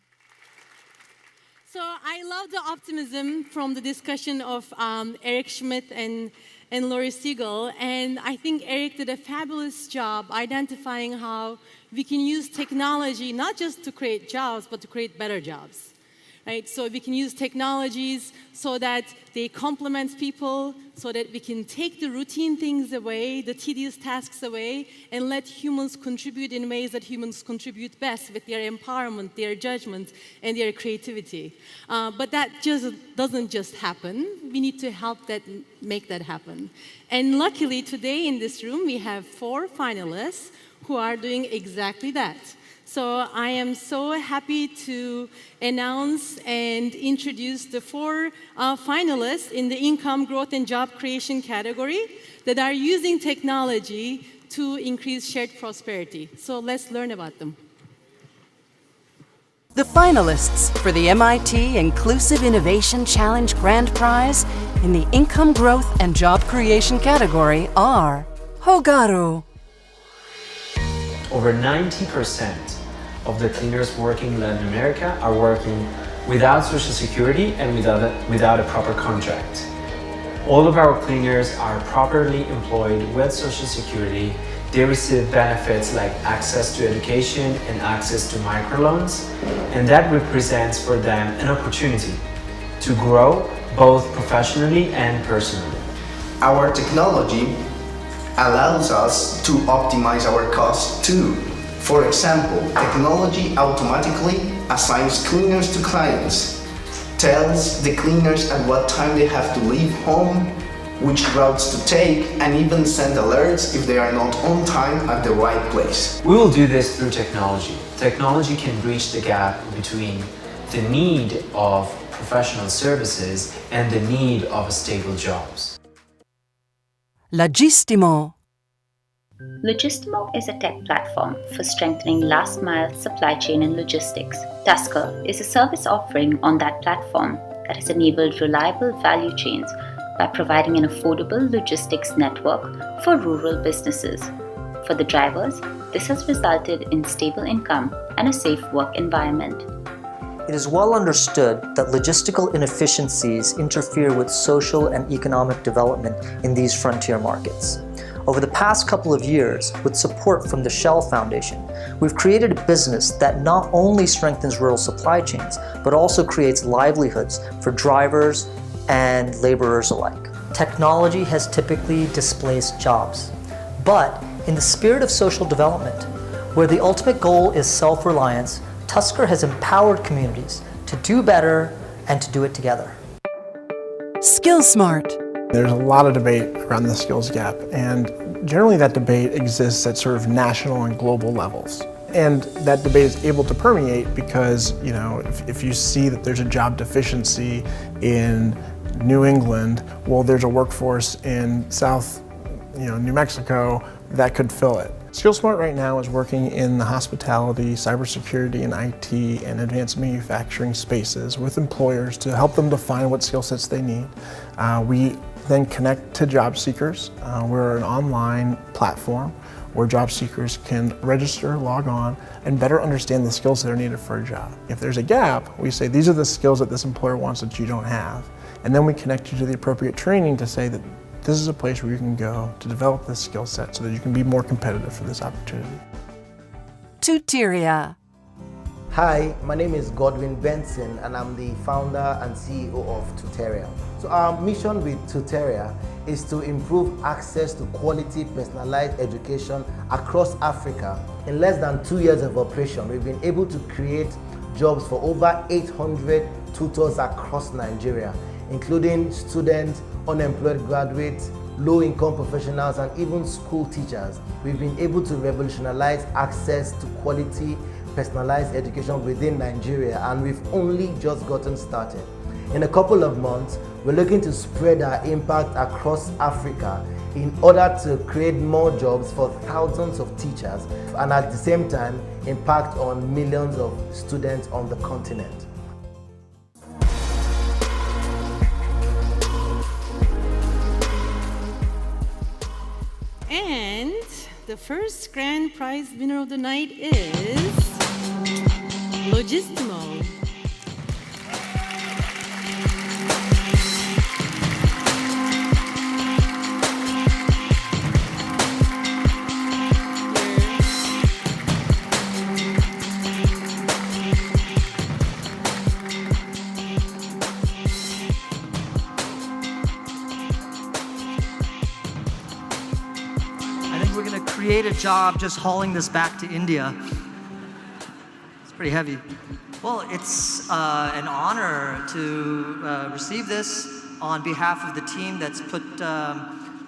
So I love the optimism from the discussion of Eric Schmidt and Laurie Segall, and I think Eric did a fabulous job identifying how we can use technology not just to create jobs, but to create better jobs, right? So we can use technologies so that they complement people, so that we can take the routine things away, the tedious tasks away, and let humans contribute in ways that humans contribute best with their empowerment, their judgment, and their creativity. But that just doesn't just happen. We need to help make that happen. And luckily today in this room we have 4 finalists who are doing exactly that. So I am so happy to announce and introduce the 4 finalists in the income growth and job creation category that are using technology to increase shared prosperity. So let's learn about them. The finalists for the MIT Inclusive Innovation Challenge Grand Prize in the Income Growth and Job Creation category are Hogaru. Over 90% of the cleaners working in Latin America are working without Social Security and without a proper contract. All of our cleaners are properly employed with Social Security. They receive benefits like access to education and access to microloans, and that represents for them an opportunity to grow both professionally and personally. Our technology allows us to optimize our costs too. For example, technology automatically assigns cleaners to clients, tells the cleaners at what time they have to leave home, which routes to take, and even send alerts if they are not on time at the right place. We will do this through technology. Technology can bridge the gap between the need of professional services and the need of stable jobs. Logistimo. Logistimo is a tech platform for strengthening last-mile supply chain and logistics. Tusker is a service offering on that platform that has enabled reliable value chains by providing an affordable logistics network for rural businesses. For the drivers, this has resulted in stable income and a safe work environment. It is well understood that logistical inefficiencies interfere with social and economic development in these frontier markets. Over the past couple of years, with support from the Shell Foundation, we've created a business that not only strengthens rural supply chains, but also creates livelihoods for drivers and laborers alike. Technology has typically displaced jobs, but in the spirit of social development, where the ultimate goal is self-reliance, Tusker has empowered communities to do better and to do it together. SkillSmart. There's a lot of debate around the skills gap, and generally that debate exists at sort of national and global levels. And that debate is able to permeate because, if you see that there's a job deficiency in New England, well, there's a workforce in South, New Mexico that could fill it. SkillSmart right now is working in the hospitality, cybersecurity, and IT and advanced manufacturing spaces with employers to help them define what skill sets they need. We then connect to job seekers. We're an online platform where job seekers can register, log on, and better understand the skills that are needed for a job. If there's a gap, we say these are the skills that this employer wants that you don't have. And then we connect you to the appropriate training to say that this is a place where you can go to develop this skill set so that you can be more competitive for this opportunity. Tuteria. Hi, my name is Godwin Benson and I'm the founder and CEO of Tuteria. So our mission with Tuteria is to improve access to quality personalized education across Africa. In less than 2 years of operation, we've been able to create jobs for over 800 tutors across Nigeria, including students, unemployed graduates, low-income professionals, and even school teachers. We've been able to revolutionize access to quality, personalized education within Nigeria, and we've only just gotten started. In a couple of months, we're looking to spread our impact across Africa in order to create more jobs for thousands of teachers, and at the same time, impact on millions of students on the continent. And the first grand prize winner of the night is Logistimo. Create a job just hauling this back to India. It's pretty heavy. Well, it's an honor to receive this on behalf of the team that's put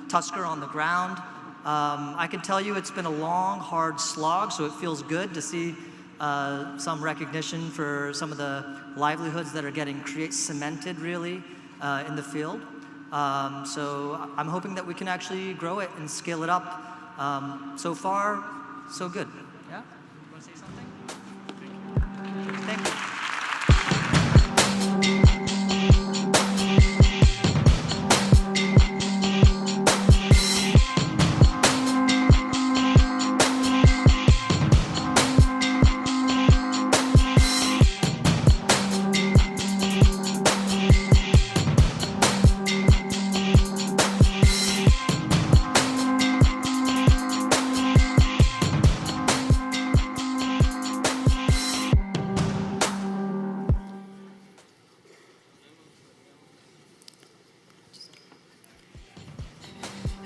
Tusker on the ground. I can tell you it's been a long, hard slog, so it feels good to see some recognition for some of the livelihoods that are getting cemented really in the field. So I'm hoping that we can actually grow it and scale it up. So far, so good. Yeah? You want to say something? Thank you.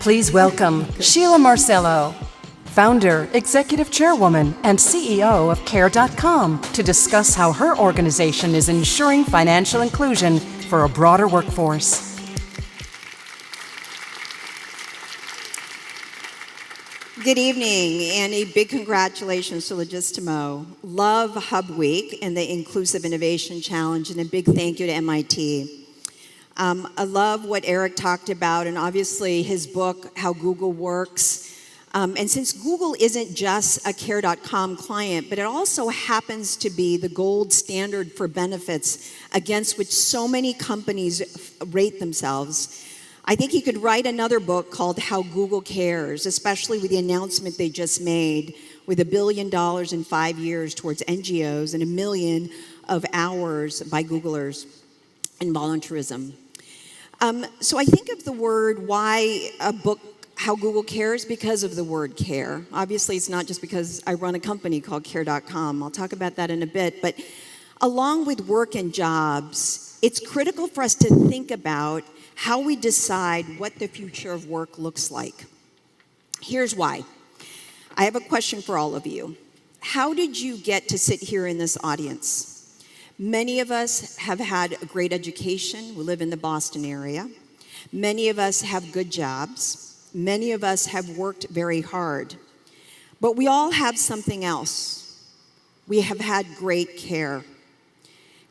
Please welcome Sheila Marcelo, founder, executive chairwoman, and CEO of Care.com, to discuss how her organization is ensuring financial inclusion for a broader workforce. Good evening, and a big congratulations to Logistimo. Love Hub Week and the Inclusive Innovation Challenge, and a big thank you to MIT. I love what Eric talked about, and obviously his book, How Google Works. And since Google isn't just a care.com client, but it also happens to be the gold standard for benefits against which so many companies rate themselves, I think he could write another book called How Google Cares, especially with the announcement they just made with $1 billion in 5 years towards NGOs and 1 million of hours by Googlers in volunteerism. So I think of the word why a book, How Google Cares, because of the word care. Obviously, it's not just because I run a company called care.com. I'll talk about that in a bit. But along with work and jobs, it's critical for us to think about how we decide what the future of work looks like. Here's why. I have a question for all of you. How did you get to sit here in this audience? Many of us have had a great education. We live in the Boston area. Many of us have good jobs. Many of us have worked very hard. But we all have something else. We have had great care.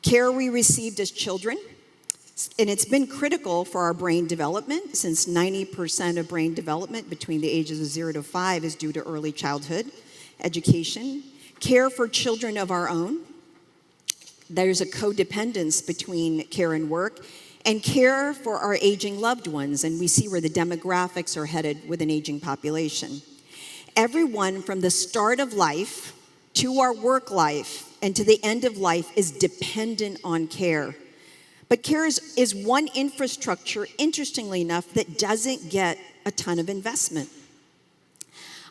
Care we received as children. And it's been critical for our brain development, since 90% of brain development between the ages of 0 to 5 is due to early childhood education. Care for children of our own. There's a codependence between care and work. And care for our aging loved ones, and we see where the demographics are headed with an aging population. Everyone from the start of life to our work life and to the end of life is dependent on care. But care is one infrastructure, interestingly enough, that doesn't get a ton of investment.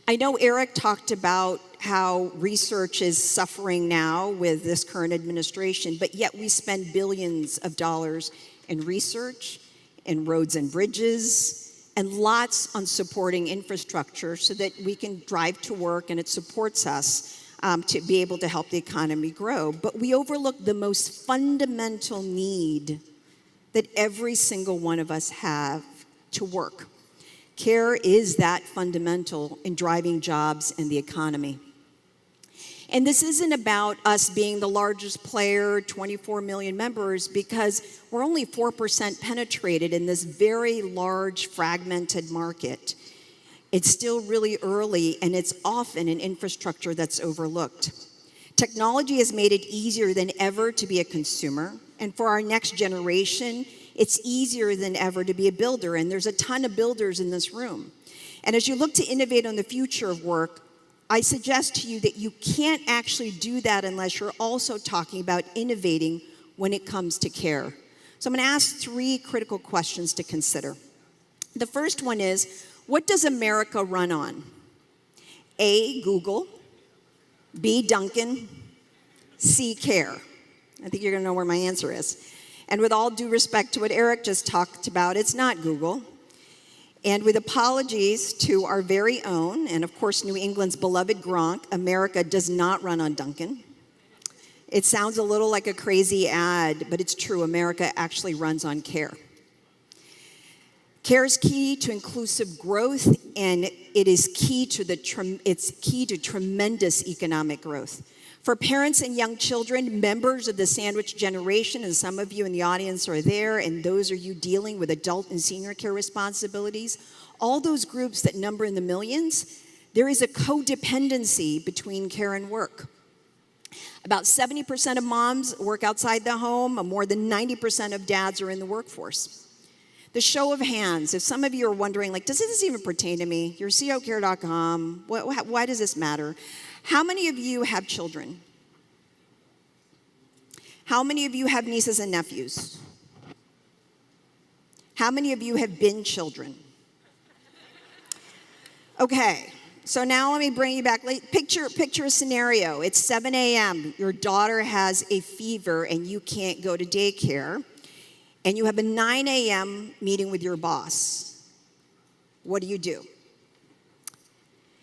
I know Eric talked about how research is suffering now with this current administration, but yet we spend billions of dollars in research, in roads and bridges, and lots on supporting infrastructure so that we can drive to work and it supports us to be able to help the economy grow. But we overlook the most fundamental need that every single one of us have to work. Care is that fundamental in driving jobs and the economy. And this isn't about us being the largest player, 24 million members, because we're only 4% penetrated in this very large, fragmented market. It's still really early, and it's often an infrastructure that's overlooked. Technology has made it easier than ever to be a consumer, and for our next generation, it's easier than ever to be a builder, and there's a ton of builders in this room. And as you look to innovate on the future of work, I suggest to you that you can't actually do that unless you're also talking about innovating when it comes to care. So I'm going to ask 3 critical questions to consider. The first one is, what does America run on? A, Google, B, Dunkin', C, care. I think you're going to know where my answer is. And with all due respect to what Eric just talked about, it's not Google. And with apologies to our very own, and of course New England's beloved Gronk, America does not run on Dunkin'. It sounds a little like a crazy ad, but it's true. America actually runs on care. Care is key to inclusive growth, and it is key to tremendous economic growth. For parents and young children, members of the sandwich generation, and some of you in the audience are there, and those are you dealing with adult and senior care responsibilities, all those groups that number in the millions, there is a codependency between care and work. About 70% of moms work outside the home, and more than 90% of dads are in the workforce. The show of hands, if some of you are wondering, like, does this even pertain to me? You're COCare.com, why does this matter? How many of you have children? How many of you have nieces and nephews? How many of you have been children? Okay, so now let me bring you back. Picture a scenario. It's 7 a.m. Your daughter has a fever and you can't go to daycare. And you have a 9 a.m. meeting with your boss. What do?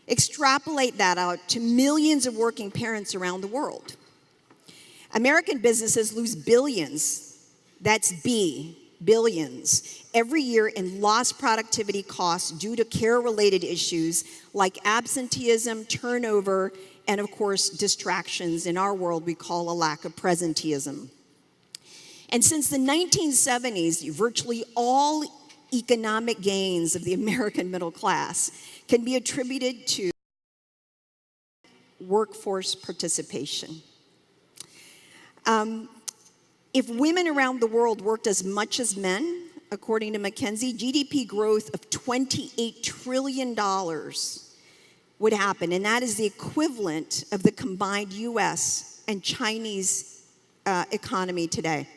Extrapolate that out to millions of working parents around the world. American businesses lose billions, that's B, billions every year in lost productivity costs due to care-related issues like absenteeism, turnover, and of course, distractions. In our world, we call a lack of presenteeism. And since the 1970s, virtually all economic gains of the American middle class can be attributed to workforce participation. If women around the world worked as much as men, according to McKinsey, GDP growth of $28 trillion would happen, and that is the equivalent of the combined US and Chinese economy today.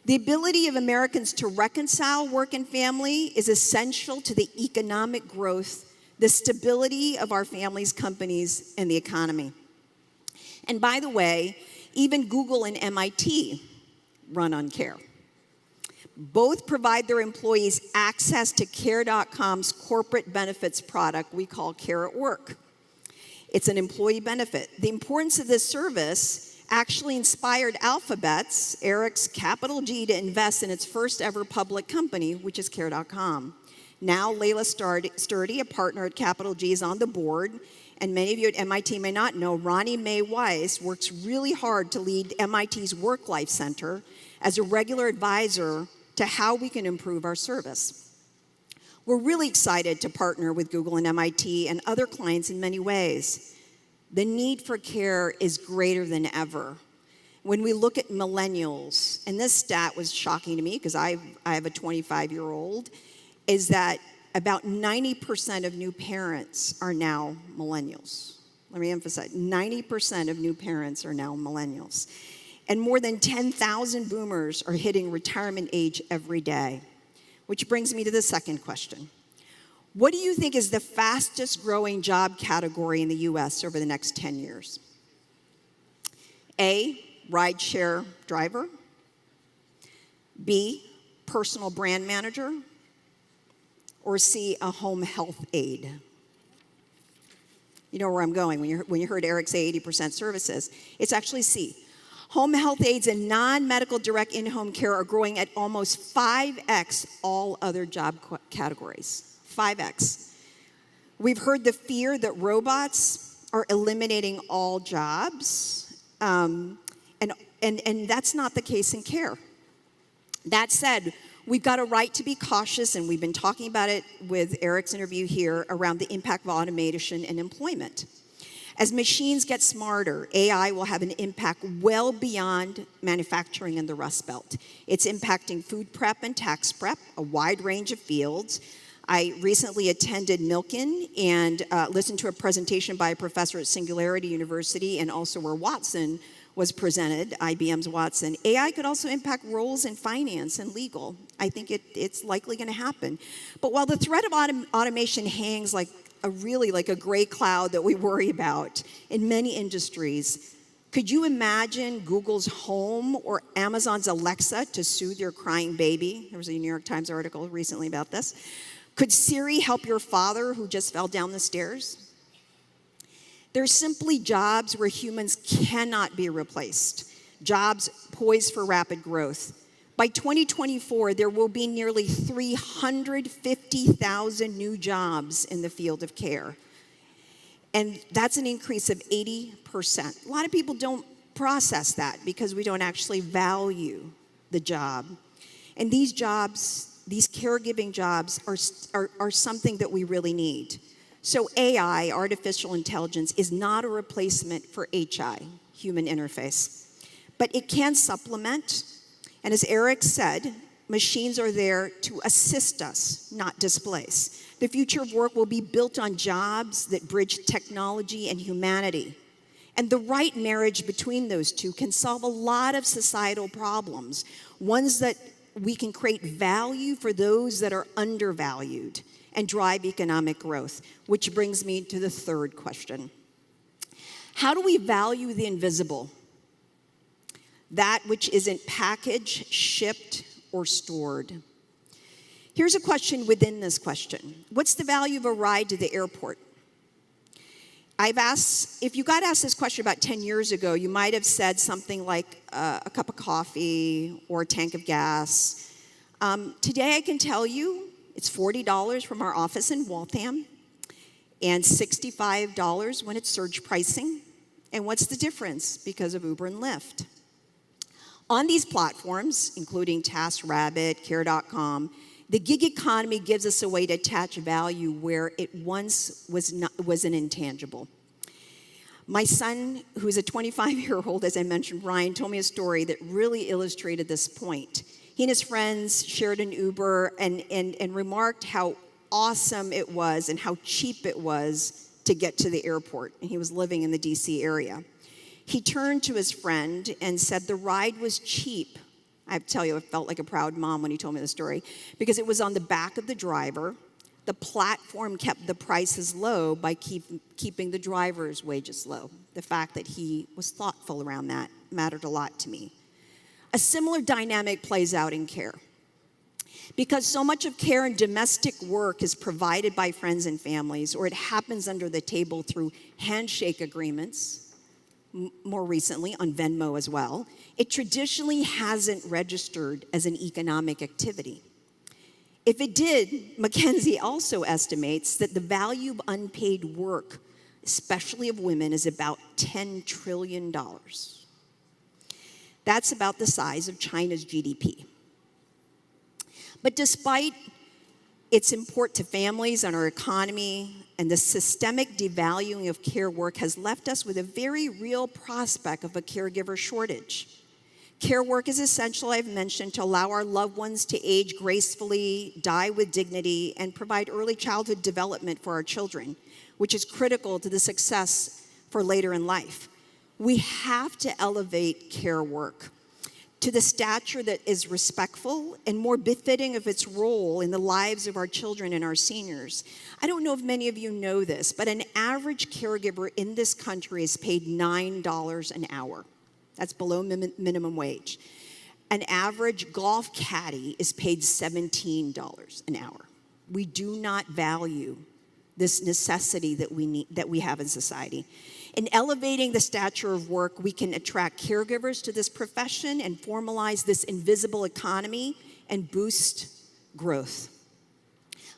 The ability of Americans to reconcile work and family is essential to the economic growth, the stability of our families, companies, and the economy. And by the way, even Google and MIT run on care. Both provide their employees access to Care.com's corporate benefits product we call Care at Work. It's an employee benefit. The importance of this service actually inspired Alphabet's Eric's capital G to invest in its first ever public company, which is Care.com. Now, Leila Sturdy, a partner at Capital G, is on the board, and many of you at MIT may not know, Ronnie Mae Weiss works really hard to lead MIT's Work Life Center as a regular advisor to how we can improve our service. We're really excited to partner with Google and MIT and other clients in many ways. The need for care is greater than ever. When we look at millennials, and this stat was shocking to me because I have a 25-year-old, is that about 90% of new parents are now millennials. Let me emphasize, 90% of new parents are now millennials. And more than 10,000 boomers are hitting retirement age every day. Which brings me to the second question. What do you think is the fastest growing job category in the US over the next 10 years? A, rideshare driver. B, personal brand manager. Or C, a home health aide. You know where I'm going when you heard Eric say 80% services. It's actually C. Home health aides and non-medical direct in-home care are growing at almost 5x all other job categories. 5x. We've heard the fear that robots are eliminating all jobs, and that's not the case in care. That said, we've got a right to be cautious, and we've been talking about it with Eric's interview here around the impact of automation and employment. As machines get smarter, AI will have an impact well beyond manufacturing in the Rust Belt. It's impacting food prep and tax prep, a wide range of fields. I recently attended Milken and listened to a presentation by a professor at Singularity University and also where Watson was presented, IBM's Watson. AI could also impact roles in finance and legal. I think it's likely going to happen. But while the threat of automation hangs like a gray cloud that we worry about in many industries, could you imagine Google's Home or Amazon's Alexa to soothe your crying baby? There was a New York Times article recently about this. Could Siri help your father who just fell down the stairs? There's simply jobs where humans cannot be replaced, jobs poised for rapid growth. By 2024, there will be nearly 350,000 new jobs in the field of care. And that's an increase of 80%. A lot of people don't process that because we don't actually value the job. And these jobs, these caregiving jobs, are something that we really need. So AI, artificial intelligence, is not a replacement for HI, human interface. But it can supplement. And as Eric said, machines are there to assist us, not displace. The future of work will be built on jobs that bridge technology and humanity. And the right marriage between those two can solve a lot of societal problems, ones that we can create value for those that are undervalued and drive economic growth, which brings me to the third question. How do we value the invisible? That which isn't packaged, shipped, or stored. Here's a question within this question. What's the value of a ride to the airport? I've asked, if you got asked this question about 10 years ago, you might have said something like a cup of coffee or a tank of gas. Today I can tell you it's $40 from our office in Waltham and $65 when it's surge pricing. And what's the difference? Because of Uber and Lyft. On these platforms, including TaskRabbit, Care.com, the gig economy gives us a way to attach value where it once was an intangible. My son, who's a 25-year-old, as I mentioned, Ryan, told me a story that really illustrated this point. He and his friends shared an Uber and remarked how awesome it was and how cheap it was to get to the airport. And he was living in the DC area. He turned to his friend and said the ride was cheap. I have to tell you, I felt like a proud mom when he told me the story, because it was on the back of the driver. The platform kept the prices low by keeping the driver's wages low. The fact that he was thoughtful around that mattered a lot to me. A similar dynamic plays out in care. Because so much of care and domestic work is provided by friends and families, or it happens under the table through handshake agreements, more recently on Venmo as well, it traditionally hasn't registered as an economic activity. If it did, McKinsey also estimates that the value of unpaid work, especially of women, is about $10 trillion. That's about the size of China's GDP. But despite its import to families and our economy, and the systemic devaluing of care work has left us with a very real prospect of a caregiver shortage. Care work is essential, I've mentioned, to allow our loved ones to age gracefully, die with dignity, and provide early childhood development for our children, which is critical to the success for later in life. We have to elevate care work to the stature that is respectful and more befitting of its role in the lives of our children and our seniors. I don't know if many of you know this, but an average caregiver in this country is paid $9 an hour. That's below minimum wage. An average golf caddy is paid $17 an hour. We do not value this necessity that we have in society. In elevating the stature of work, we can attract caregivers to this profession and formalize this invisible economy and boost growth.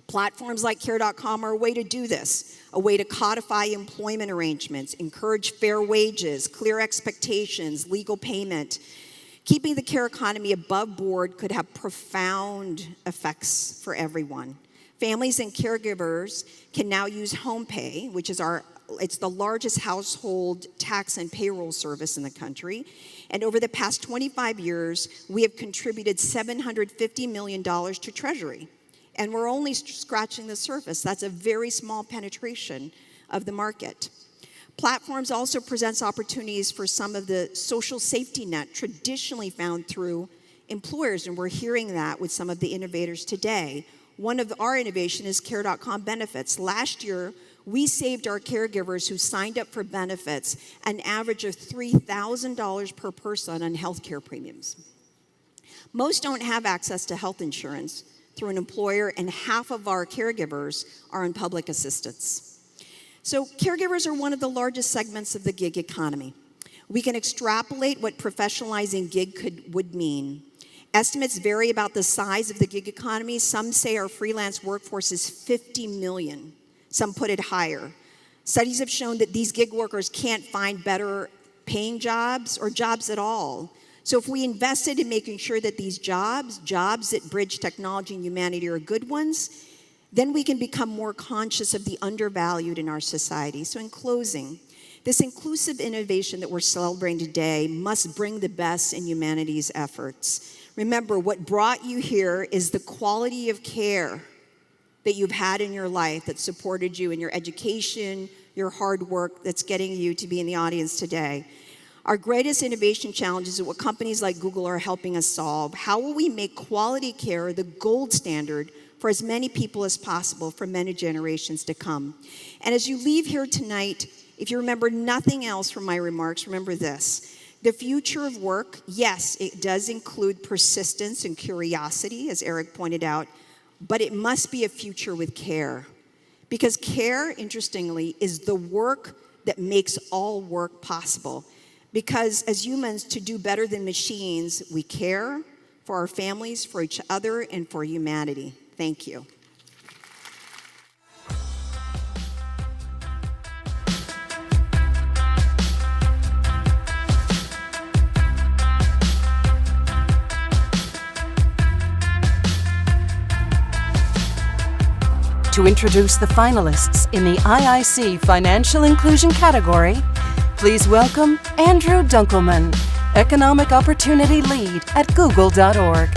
Platforms like Care.com are a way to do this, a way to codify employment arrangements, encourage fair wages, clear expectations, legal payment. Keeping the care economy above board could have profound effects for everyone. Families and caregivers can now use HomePay, which is it's the largest household tax and payroll service in the country. And over the past 25 years, we have contributed $750 million to Treasury. And we're only scratching the surface. That's a very small penetration of the market. Platforms also presents opportunities for some of the social safety net traditionally found through employers, and we're hearing that with some of the innovators today. One of our innovation is Care.com benefits. Last year, we saved our caregivers who signed up for benefits an average of $3,000 per person on health care premiums. Most don't have access to health insurance through an employer, and half of our caregivers are on public assistance. So caregivers are one of the largest segments of the gig economy. We can extrapolate what professionalizing gig would mean. Estimates vary about the size of the gig economy. Some say our freelance workforce is 50 million. Some put it higher. Studies have shown that these gig workers can't find better paying jobs or jobs at all. So if we invested in making sure that these jobs that bridge technology and humanity are good ones, then we can become more conscious of the undervalued in our society. So in closing, this inclusive innovation that we're celebrating today must bring the best in humanity's efforts. Remember, what brought you here is the quality of care that you've had in your life that supported you in your education, your hard work that's getting you to be in the audience today. Our greatest innovation challenge is what companies like Google are helping us solve. How will we make quality care the gold standard for as many people as possible for many generations to come? And as you leave here tonight, if you remember nothing else from my remarks, remember this. The future of work, yes, it does include persistence and curiosity, as Eric pointed out, but it must be a future with care. Because care, interestingly, is the work that makes all work possible. Because as humans, to do better than machines, we care, for our families, for each other, and for humanity. Thank you. To introduce the finalists in the IIC Financial Inclusion category, please welcome Andrew Dunckelman, Economic Opportunity Lead at Google.org.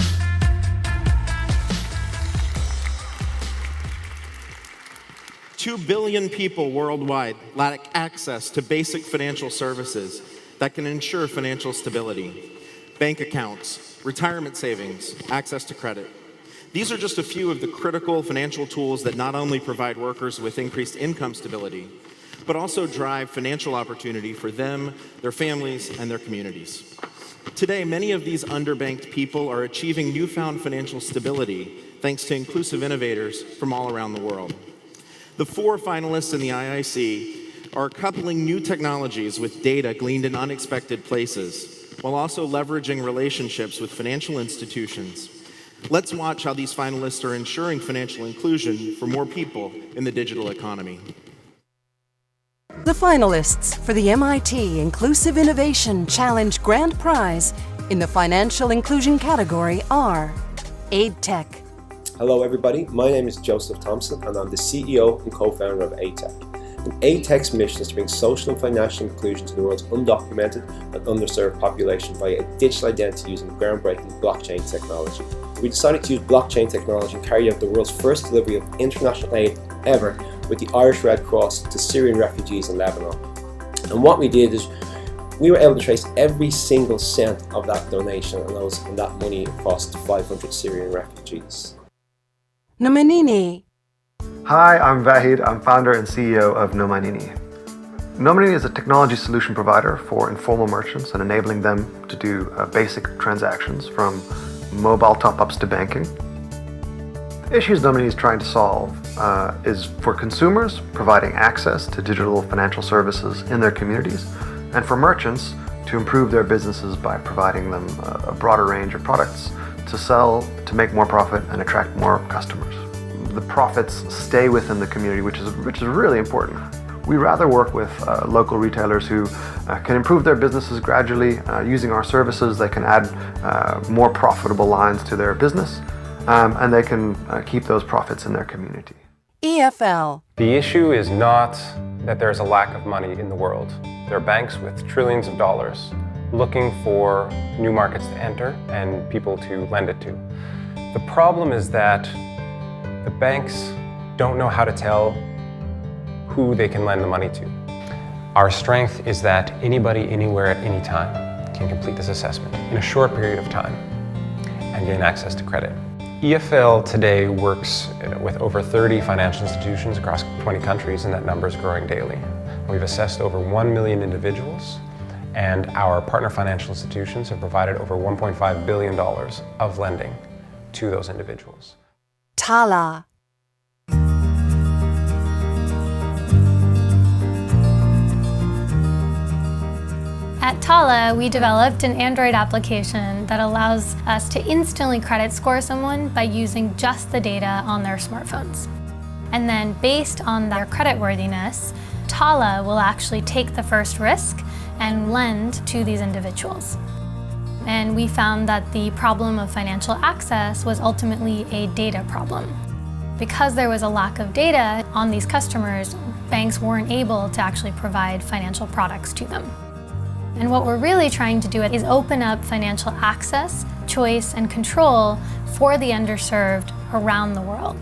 Two billion people worldwide lack access to basic financial services that can ensure financial stability. Bank accounts, retirement savings, access to credit. These are just a few of the critical financial tools that not only provide workers with increased income stability, but also drive financial opportunity for them, their families, and their communities. Today, many of these underbanked people are achieving newfound financial stability thanks to inclusive innovators from all around the world. The 4 finalists in the IIC are coupling new technologies with data gleaned in unexpected places, while also leveraging relationships with financial institutions. Let's watch how these finalists are ensuring financial inclusion for more people in the digital economy. The finalists for the MIT Inclusive Innovation Challenge Grand Prize in the Financial Inclusion category are AidTech. Hello everybody, my name is Joseph Thompson and I'm the CEO and co-founder of AidTech. And AidTech's mission is to bring social and financial inclusion to the world's undocumented and underserved population via a digital identity using groundbreaking blockchain technology. We decided to use blockchain technology and carry out the world's first delivery of international aid ever with the Irish Red Cross to Syrian refugees in Lebanon. And what we did is we were able to trace every single cent of that donation and that money across to 500 Syrian refugees. Nominini. Hi, I'm Vahid. I'm founder and CEO of Nominini. Nominini is a technology solution provider for informal merchants and enabling them to do basic transactions from mobile top-ups to banking. The issues Nominini is trying to solve is for consumers, providing access to digital financial services in their communities, and for merchants to improve their businesses by providing them a broader range of products to sell, to make more profit and attract more customers. The profits stay within the community, which is really important. We rather work with local retailers who can improve their businesses gradually. Using our services, they can add more profitable lines to their business, and they can keep those profits in their community. EFL. The issue is not that there's a lack of money in the world. There are banks with trillions of dollars looking for new markets to enter and people to lend it to. The problem is that the banks don't know how to tell who they can lend the money to. Our strength is that anybody, anywhere, at any time can complete this assessment in a short period of time and gain access to credit. EFL today works with over 30 financial institutions across 20 countries, and that number is growing daily. We've assessed over 1 million individuals, and our partner financial institutions have provided over $1.5 billion of lending to those individuals. Tala. At Tala, we developed an Android application that allows us to instantly credit score someone by using just the data on their smartphones. And then based on their creditworthiness, Tala will actually take the first risk and lend to these individuals. And we found that the problem of financial access was ultimately a data problem. Because there was a lack of data on these customers, banks weren't able to actually provide financial products to them. And what we're really trying to do is open up financial access, choice, and control for the underserved around the world.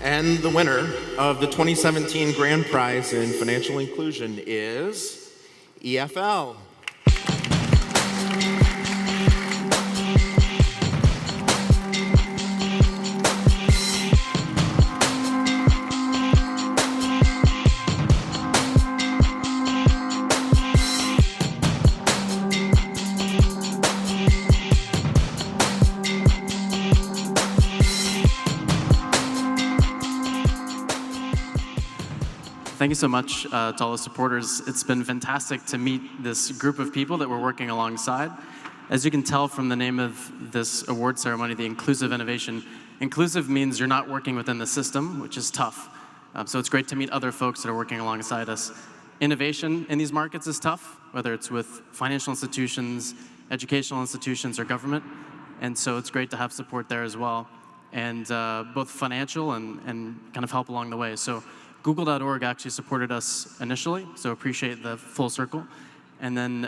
And the winner of the 2017 Grand Prize in Financial Inclusion is EFL. thank you so much to all the supporters. It's been fantastic to meet this group of people that we're working alongside. As you can tell from the name of this award ceremony, the Inclusive Innovation, inclusive means you're not working within the system, which is tough. So it's great to meet other folks that are working alongside us. Innovation in these markets is tough, whether it's with financial institutions, educational institutions, or government. And so it's great to have support there as well, and both financial and kind of help along the way. So Google.org actually supported us initially, so appreciate the full circle. And then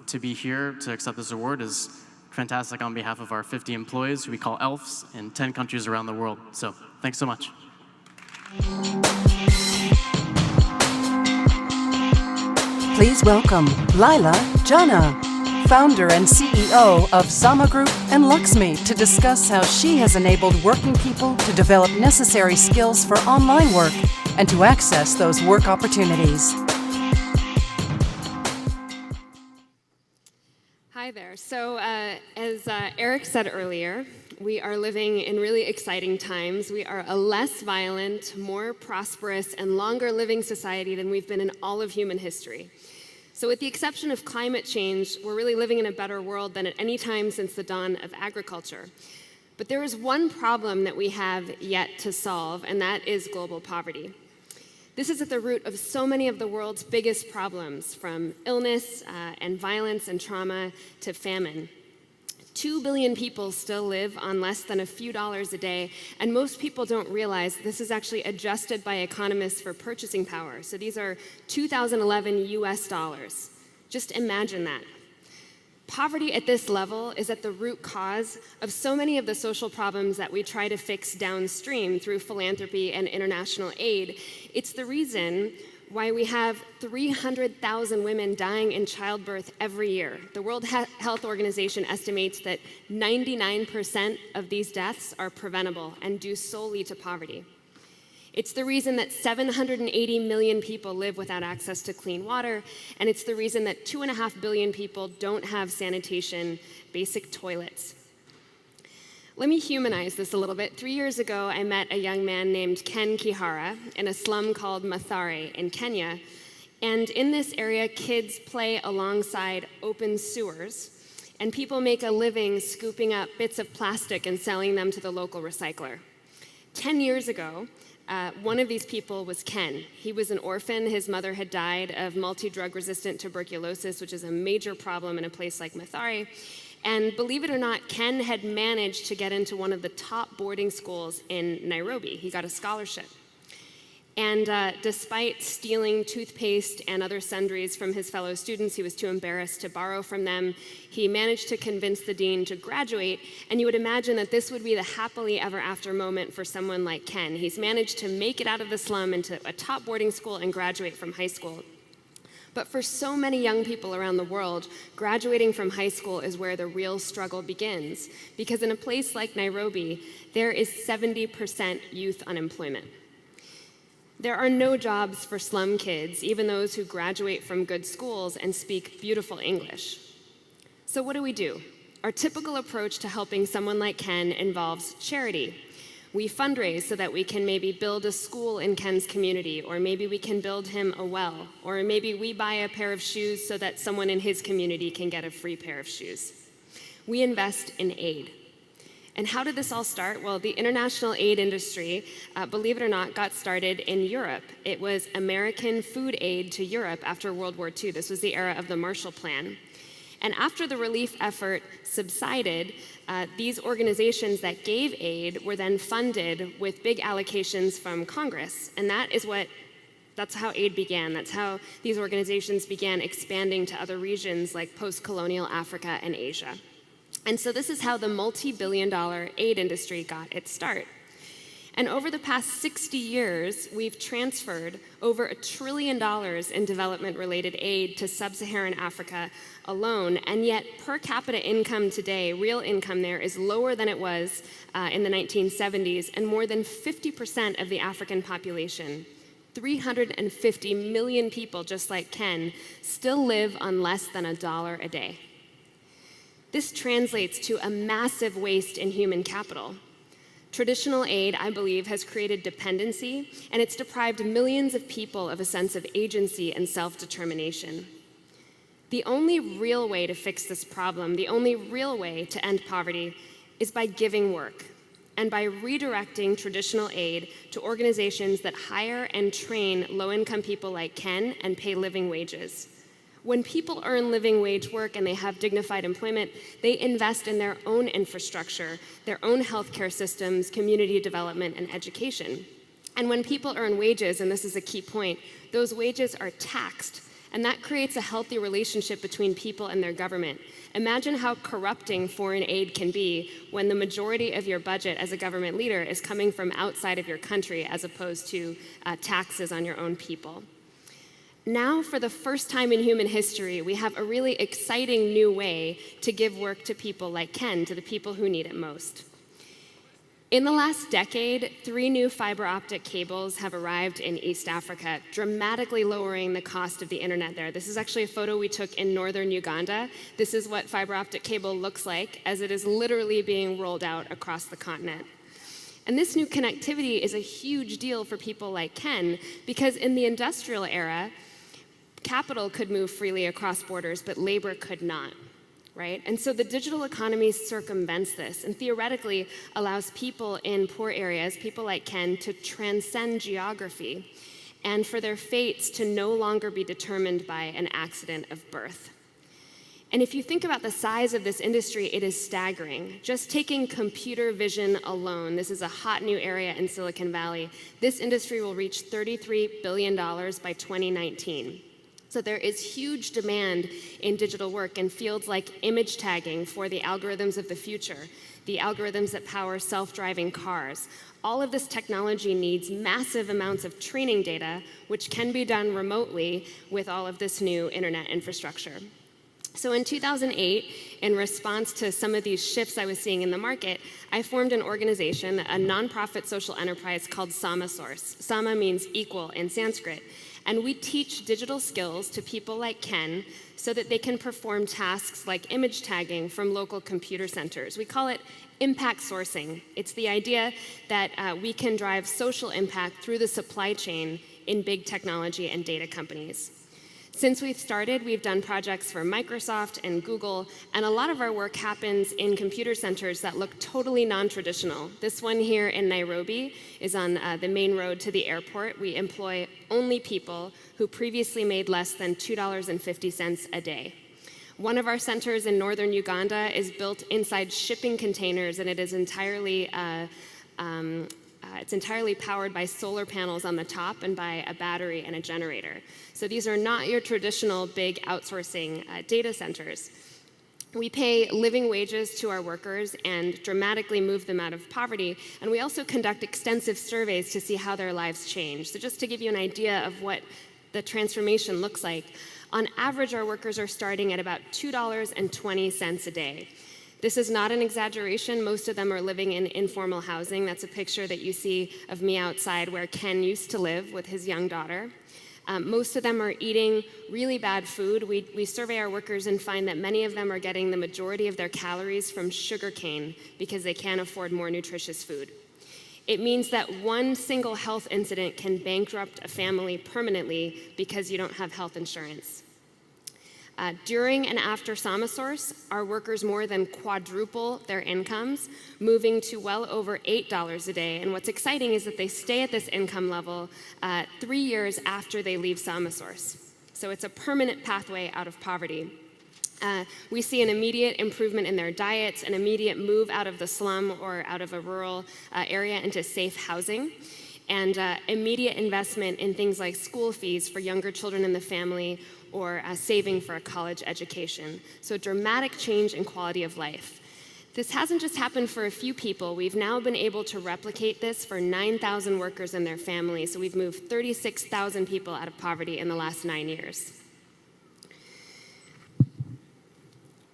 to be here to accept this award is fantastic on behalf of our 50 employees, who we call ELFs, in 10 countries around the world. So thanks so much. Please welcome Leila Janah, founder and CEO of Zama Group and LXMI, to discuss how she has enabled working people to develop necessary skills for online work and to access those work opportunities. Hi there. So as Eric said earlier, we are living in really exciting times. We are a less violent, more prosperous, and longer living society than we've been in all of human history. So with the exception of climate change, we're really living in a better world than at any time since the dawn of agriculture. But there is one problem that we have yet to solve, and that is global poverty. This is at the root of so many of the world's biggest problems, from illness and violence and trauma to famine. 2 billion people still live on less than a few dollars a day, and most people don't realize this is actually adjusted by economists for purchasing power. So these are 2011 US dollars. Just imagine that. Poverty at this level is at the root cause of so many of the social problems that we try to fix downstream through philanthropy and international aid. It's the reason why we have 300,000 women dying in childbirth every year. The World Health Organization estimates that 99% of these deaths are preventable and due solely to poverty. It's the reason that 780 million people live without access to clean water, and it's the reason that 2.5 billion people don't have sanitation, basic toilets. Let me humanize this a little bit. 3 years ago, I met a young man named Ken Kihara in a slum called Mathare in Kenya. And in this area, kids play alongside open sewers, and people make a living scooping up bits of plastic and selling them to the local recycler. 10 years ago, one of these people was Ken. He was an orphan. His mother had died of multi-drug resistant tuberculosis, which is a major problem in a place like Mathare. And believe it or not, Ken had managed to get into one of the top boarding schools in Nairobi. He got a scholarship. And despite stealing toothpaste and other sundries from his fellow students, he was too embarrassed to borrow from them. He managed to convince the dean to graduate, and you would imagine that this would be the happily ever after moment for someone like Ken. He's managed to make it out of the slum into a top boarding school and graduate from high school. But for so many young people around the world, graduating from high school is where the real struggle begins, because in a place like Nairobi, there is 70% youth unemployment. There are no jobs for slum kids, even those who graduate from good schools and speak beautiful English. So what do? Our typical approach to helping someone like Ken involves charity. We fundraise so that we can maybe build a school in Ken's community, or maybe we can build him a well, or maybe we buy a pair of shoes so that someone in his community can get a free pair of shoes. We invest in aid. And how did this all start? Well, the international aid industry, believe it or not, got started in Europe. It was American food aid to Europe after World War II. This was the era of the Marshall Plan. And after the relief effort subsided, these organizations that gave aid were then funded with big allocations from Congress. And that's how aid began. That's how these organizations began expanding to other regions like post-colonial Africa and Asia. And so this is how the multi-billion-dollar aid industry got its start. And over the past 60 years, we've transferred over $1 trillion in development-related aid to sub-Saharan Africa alone, and yet per capita income today, real income there, is lower than it was in the 1970s, and more than 50% of the African population, 350 million people just like Ken, still live on less than $1 a day. This translates to a massive waste in human capital. Traditional aid, I believe, has created dependency, and it's deprived millions of people of a sense of agency and self-determination. The only real way to fix this problem, the only real way to end poverty, is by giving work and by redirecting traditional aid to organizations that hire and train low-income people like Ken and pay living wages. When people earn living wage work and they have dignified employment, they invest in their own infrastructure, their own healthcare systems, community development, and education. And when people earn wages, and this is a key point, those wages are taxed, and that creates a healthy relationship between people and their government. Imagine how corrupting foreign aid can be when the majority of your budget as a government leader is coming from outside of your country as opposed to taxes on your own people. Now, for the first time in human history, we have a really exciting new way to give work to people like Ken, to the people who need it most. In the last decade, 3 new fiber optic cables have arrived in East Africa, dramatically lowering the cost of the internet there. This is actually a photo we took in northern Uganda. This is what fiber optic cable looks like as it is literally being rolled out across the continent. And this new connectivity is a huge deal for people like Ken, because in the industrial era, capital could move freely across borders, but labor could not, right? And so the digital economy circumvents this and theoretically allows people in poor areas, people like Ken, to transcend geography and for their fates to no longer be determined by an accident of birth. And if you think about the size of this industry, it is staggering. Just taking computer vision alone, this is a hot new area in Silicon Valley, this industry will reach $33 billion by 2019. So there is huge demand in digital work in fields like image tagging for the algorithms of the future, the algorithms that power self-driving cars. All of this technology needs massive amounts of training data, which can be done remotely with all of this new internet infrastructure. So in 2008, in response to some of these shifts I was seeing in the market, I formed an organization, a nonprofit social enterprise called SamaSource. Sama means equal in Sanskrit. And we teach digital skills to people like Ken so that they can perform tasks like image tagging from local computer centers. We call it impact sourcing. It's the idea that we can drive social impact through the supply chain in big technology and data companies. Since we've started, we've done projects for Microsoft and Google, and a lot of our work happens in computer centers that look totally non-traditional. This one here in Nairobi is on the main road to the airport. We employ only people who previously made less than $2.50 a day. One of our centers in northern Uganda is built inside shipping containers, and it is entirely powered by solar panels on the top and by a battery and a generator. So these are not your traditional big outsourcing data centers. We pay living wages to our workers and dramatically move them out of poverty, and we also conduct extensive surveys to see how their lives change. So just to give you an idea of what the transformation looks like, on average, our workers are starting at about $2.20 a day. This is not an exaggeration. Most of them are living in informal housing. That's a picture that you see of me outside where Ken used to live with his young daughter. Most of them are eating really bad food. We survey our workers and find that many of them are getting the majority of their calories from sugarcane because they can't afford more nutritious food. It means that one single health incident can bankrupt a family permanently because you don't have health insurance. During and after SamaSource, our workers more than quadruple their incomes, moving to well over $8 a day. And what's exciting is that they stay at this income level 3 years after they leave SamaSource. So it's a permanent pathway out of poverty. We see an immediate improvement in their diets, an immediate move out of the slum or out of a rural area into safe housing, and immediate investment in things like school fees for younger children in the family or saving for a college education. So dramatic change in quality of life. This hasn't just happened for a few people. We've now been able to replicate this for 9,000 workers and their families. So we've moved 36,000 people out of poverty in the last 9 years.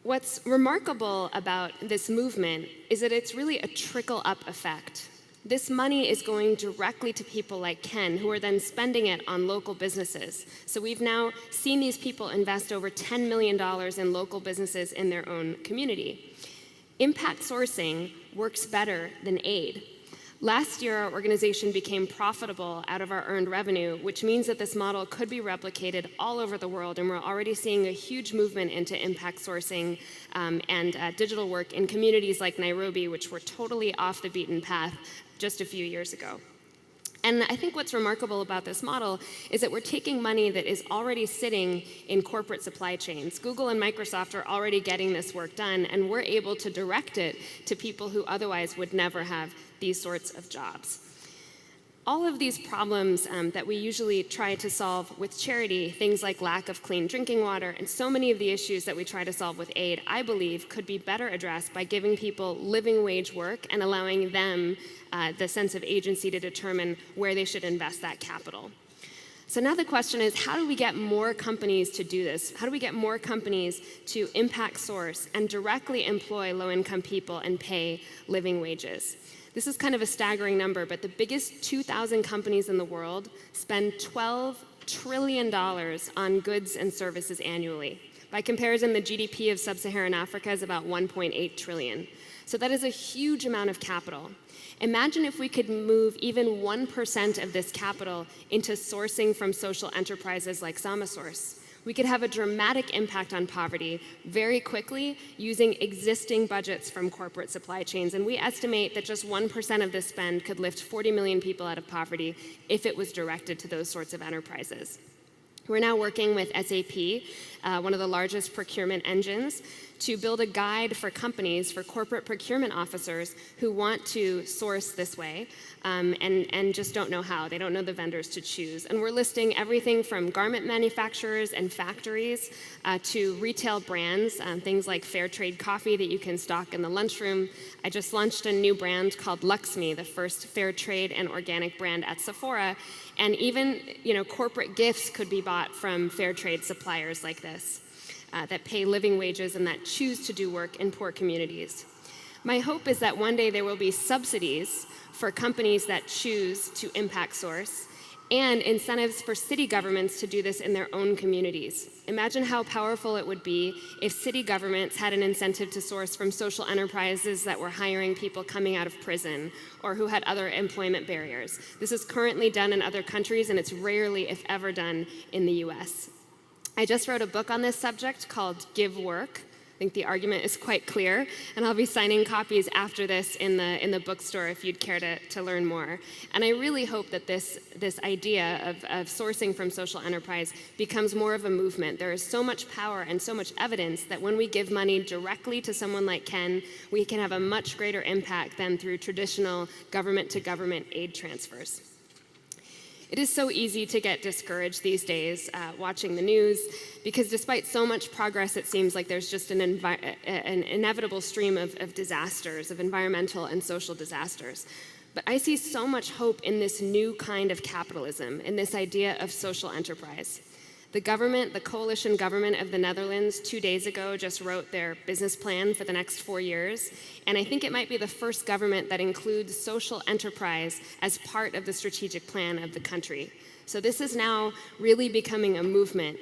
What's remarkable about this movement is that it's really a trickle-up effect. This money is going directly to people like Ken, who are then spending it on local businesses. So we've now seen these people invest over $10 million in local businesses in their own community. Impact sourcing works better than aid. Last year, our organization became profitable out of our earned revenue, which means that this model could be replicated all over the world, and we're already seeing a huge movement into impact sourcing and digital work in communities like Nairobi, which were totally off the beaten path just a few years ago. And I think what's remarkable about this model is that we're taking money that is already sitting in corporate supply chains. Google and Microsoft are already getting this work done, and we're able to direct it to people who otherwise would never have these sorts of jobs. All of these problems that we usually try to solve with charity, things like lack of clean drinking water, and so many of the issues that we try to solve with aid, I believe could be better addressed by giving people living wage work and allowing them the sense of agency to determine where they should invest that capital. So now the question is, how do we get more companies to do this? How do we get more companies to impact source and directly employ low-income people and pay living wages? This is kind of a staggering number, but the biggest 2,000 companies in the world spend $12 trillion on goods and services annually. By comparison, the GDP of sub-Saharan Africa is about 1.8 trillion. So that is a huge amount of capital. Imagine if we could move even 1% of this capital into sourcing from social enterprises like SamaSource. We could have a dramatic impact on poverty very quickly using existing budgets from corporate supply chains. And we estimate that just 1% of this spend could lift 40 million people out of poverty if it was directed to those sorts of enterprises. We're now working with SAP, one of the largest procurement engines, to build a guide for companies, for corporate procurement officers who want to source this way and just don't know how. They don't know the vendors to choose. And we're listing everything from garment manufacturers and factories to retail brands, things like fair trade coffee that you can stock in the lunchroom. I just launched a new brand called LXMI, the first fair trade and organic brand at Sephora. And even, corporate gifts could be bought from fair trade suppliers like this. That pay living wages and that choose to do work in poor communities. My hope is that one day there will be subsidies for companies that choose to impact source and incentives for city governments to do this in their own communities. Imagine how powerful it would be if city governments had an incentive to source from social enterprises that were hiring people coming out of prison or who had other employment barriers. This is currently done in other countries, and it's rarely, if ever, done in the US. I just wrote a book on this subject called Give Work. I think the argument is quite clear, and I'll be signing copies after this in the bookstore if you'd care to learn more. And I really hope that this idea of sourcing from social enterprise becomes more of a movement. There is so much power and so much evidence that when we give money directly to someone like Ken, we can have a much greater impact than through traditional government-to-government aid transfers. It is so easy to get discouraged these days watching the news because despite so much progress, it seems like there's just an inevitable stream of disasters, of environmental and social disasters. But I see so much hope in this new kind of capitalism, in this idea of social enterprise. The government, the coalition government of the Netherlands, 2 days ago just wrote their business plan for the next 4 years. And I think it might be the first government that includes social enterprise as part of the strategic plan of the country. So this is now really becoming a movement.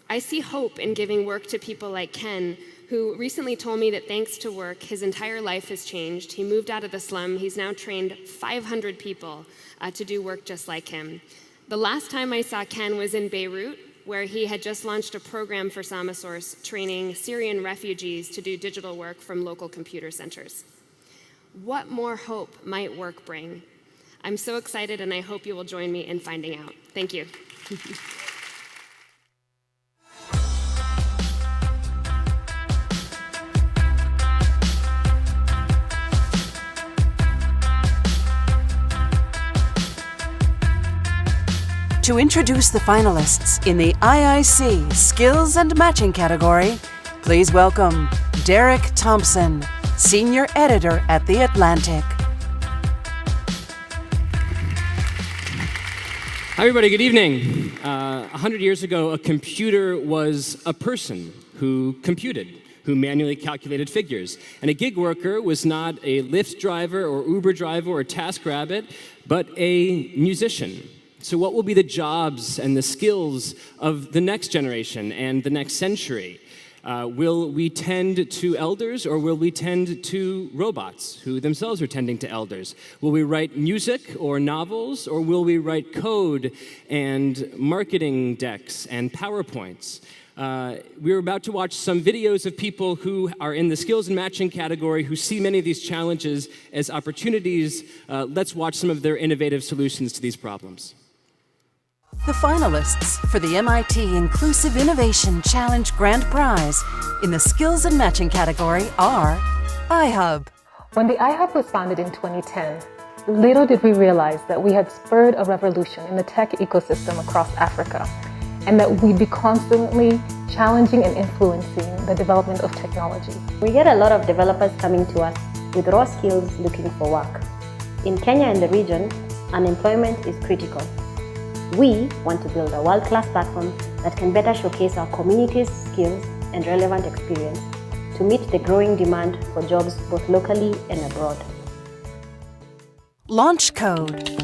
I see hope in giving work to people like Ken, who recently told me that thanks to work, his entire life has changed. He moved out of the slum. He's now trained 500 people to do work just like him. The last time I saw Ken was in Beirut, where he had just launched a program for SamaSource, training Syrian refugees to do digital work from local computer centers. What more hope might work bring? I'm so excited, and I hope you will join me in finding out. Thank you. To introduce the finalists in the IIC Skills and Matching category, please welcome Derek Thompson, Senior Editor at The Atlantic. Hi, everybody. Good evening. 100 years ago, a computer was a person who computed, who manually calculated figures. And a gig worker was not a Lyft driver or Uber driver or TaskRabbit, but a musician. So what will be the jobs and the skills of the next generation and the next century? Will we tend to elders, or will we tend to robots who themselves are tending to elders? Will we write music or novels, or will we write code and marketing decks and PowerPoints? We're about to watch some videos of people who are in the skills and matching category who see many of these challenges as opportunities. Let's watch some of their innovative solutions to these problems. The finalists for the MIT Inclusive Innovation Challenge Grand Prize in the Skills and Matching category are iHub. When the iHub was founded in 2010, little did we realize that we had spurred a revolution in the tech ecosystem across Africa, and that we'd be constantly challenging and influencing the development of technology. We get a lot of developers coming to us with raw skills looking for work. In Kenya and the region, unemployment is critical. We want to build a world-class platform that can better showcase our community's skills and relevant experience to meet the growing demand for jobs both locally and abroad. Launch Code.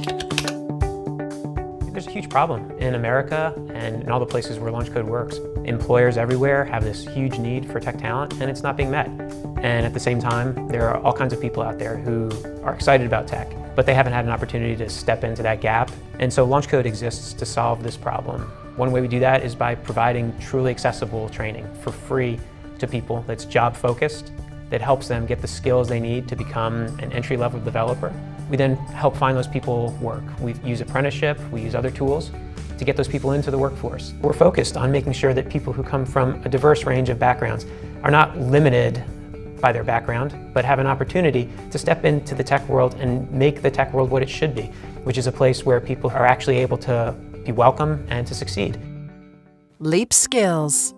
There's a huge problem in America and in all the places where Launch Code works. Employers everywhere have this huge need for tech talent, and it's not being met. And at the same time, there are all kinds of people out there who are excited about tech, but they haven't had an opportunity to step into that gap. And so Launch Code exists to solve this problem. One way we do that is by providing truly accessible training for free to people that's job-focused, that helps them get the skills they need to become an entry-level developer. We then help find those people work. We use apprenticeship, we use other tools to get those people into the workforce. We're focused on making sure that people who come from a diverse range of backgrounds are not limited by their background, but have an opportunity to step into the tech world and make the tech world what it should be, which is a place where people are actually able to be welcome and to succeed. Leap Skills.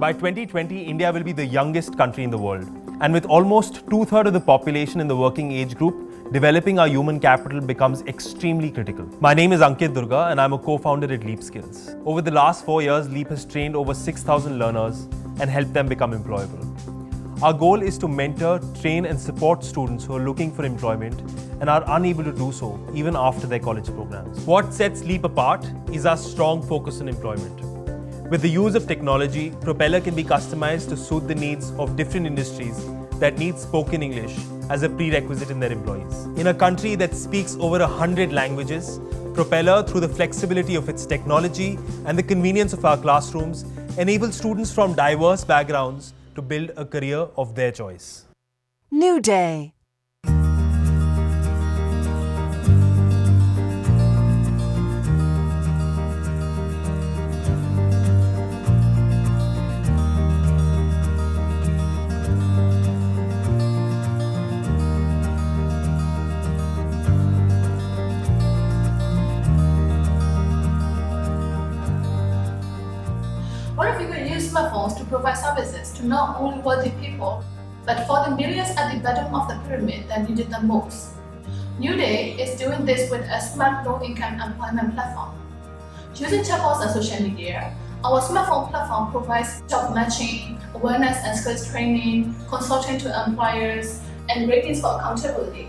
By 2020, India will be the youngest country in the world. And with almost 2/3 of the population in the working age group, developing our human capital becomes extremely critical. My name is Ankit Durga and I'm a co-founder at Leap Skills. Over the last 4 years, Leap has trained over 6,000 learners and helped them become employable. Our goal is to mentor, train and support students who are looking for employment and are unable to do so even after their college programs. What sets Leap apart is our strong focus on employment. With the use of technology, Propeller can be customized to suit the needs of different industries that need spoken English as a prerequisite in their employees. In a country that speaks over 100 languages, Propeller, through the flexibility of its technology and the convenience of our classrooms, enables students from diverse backgrounds to build a career of their choice. New Day. What if we could use smartphones to provide services to not only wealthy people, but for the millions at the bottom of the pyramid that needed them most? New Day is doing this with a smart low-income employment platform. Using chatbots and social media, our smartphone platform provides job matching, awareness and skills training, consulting to employers, and ratings for accountability.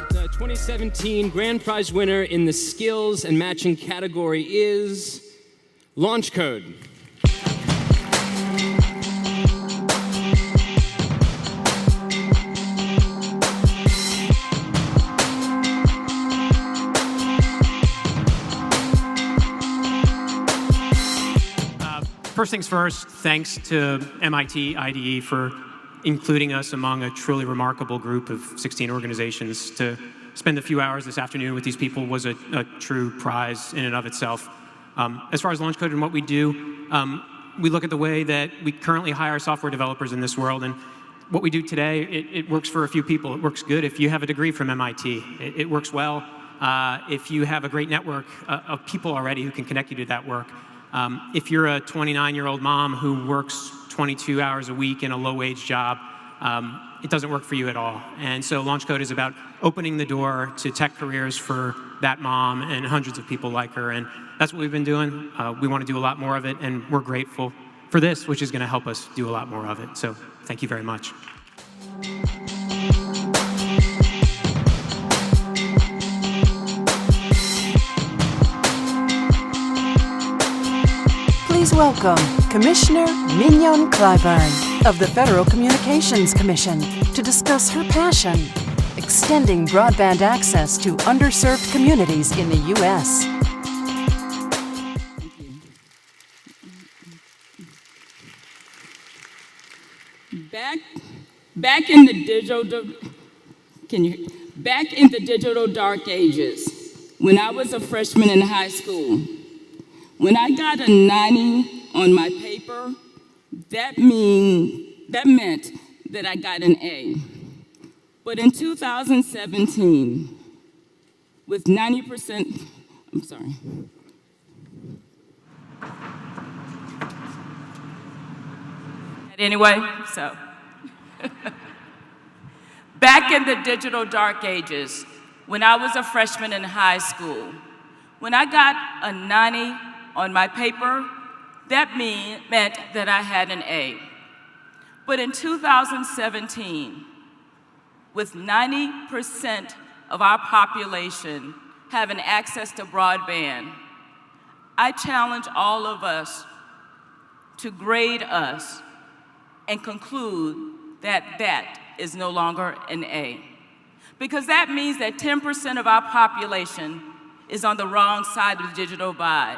The 2017 Grand Prize winner in the Skills and Matching category is Launch Code. First things first, thanks to MIT IDE for including us among a truly remarkable group of 16 organizations. To spend a few hours this afternoon with these people was a true prize in and of itself. As far as Launch Code and what we do, we look at the way that we currently hire software developers in this world, and what we do today, it works for a few people. It works good if you have a degree from MIT. It works well if you have a great network of people already who can connect you to that work. If you're a 29-year-old mom who works 22 hours a week in a low-wage job, it doesn't work for you at all. And so Launch Code is about opening the door to tech careers for that mom and hundreds of people like her. And that's what we've been doing. We want to do a lot more of it, and we're grateful for this, which is going to help us do a lot more of it. So thank you very much. Please welcome Commissioner Mignon Clyburn of the Federal Communications Commission to discuss her passion, extending broadband access to underserved communities in the U.S. Back in the digital dark ages, when I was a freshman in high school, when I got a 90 on my paper, that meant that I got an A. But in 2017, with 90%, I'm sorry. Anyway, so. Back in the digital dark ages, when I was a freshman in high school, when I got a 90 on my paper, that meant that I had an A. But in 2017, with 90% of our population having access to broadband, I challenge all of us to grade us and conclude that that is no longer an A. Because that means that 10% of our population is on the wrong side of the digital divide.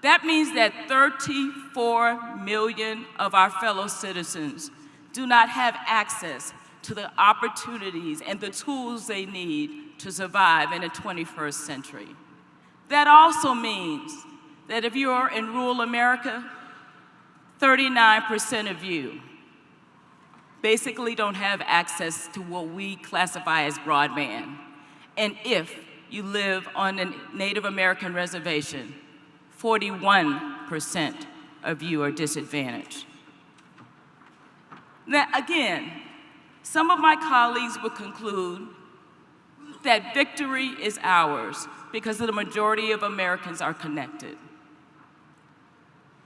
That means that 34 million of our fellow citizens do not have access to the opportunities and the tools they need to survive in the 21st century. That also means that if you're in rural America, 39% of you basically don't have access to what we classify as broadband. And if you live on a Native American reservation, 41% of you are disadvantaged. Now, again, some of my colleagues would conclude that victory is ours because the majority of Americans are connected.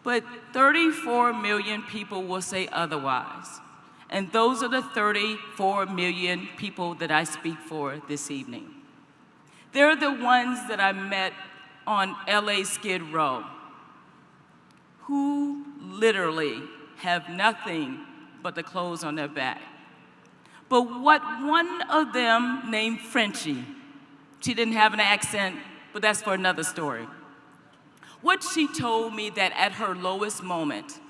But 34 million people will say otherwise. And those are the 34 million people that I speak for this evening. They're the ones that I met on LA Skid Row, who literally have nothing but the clothes on their back. But what one of them named Frenchie, she didn't have an accent, but that's for another story. What she told me that at her lowest moment,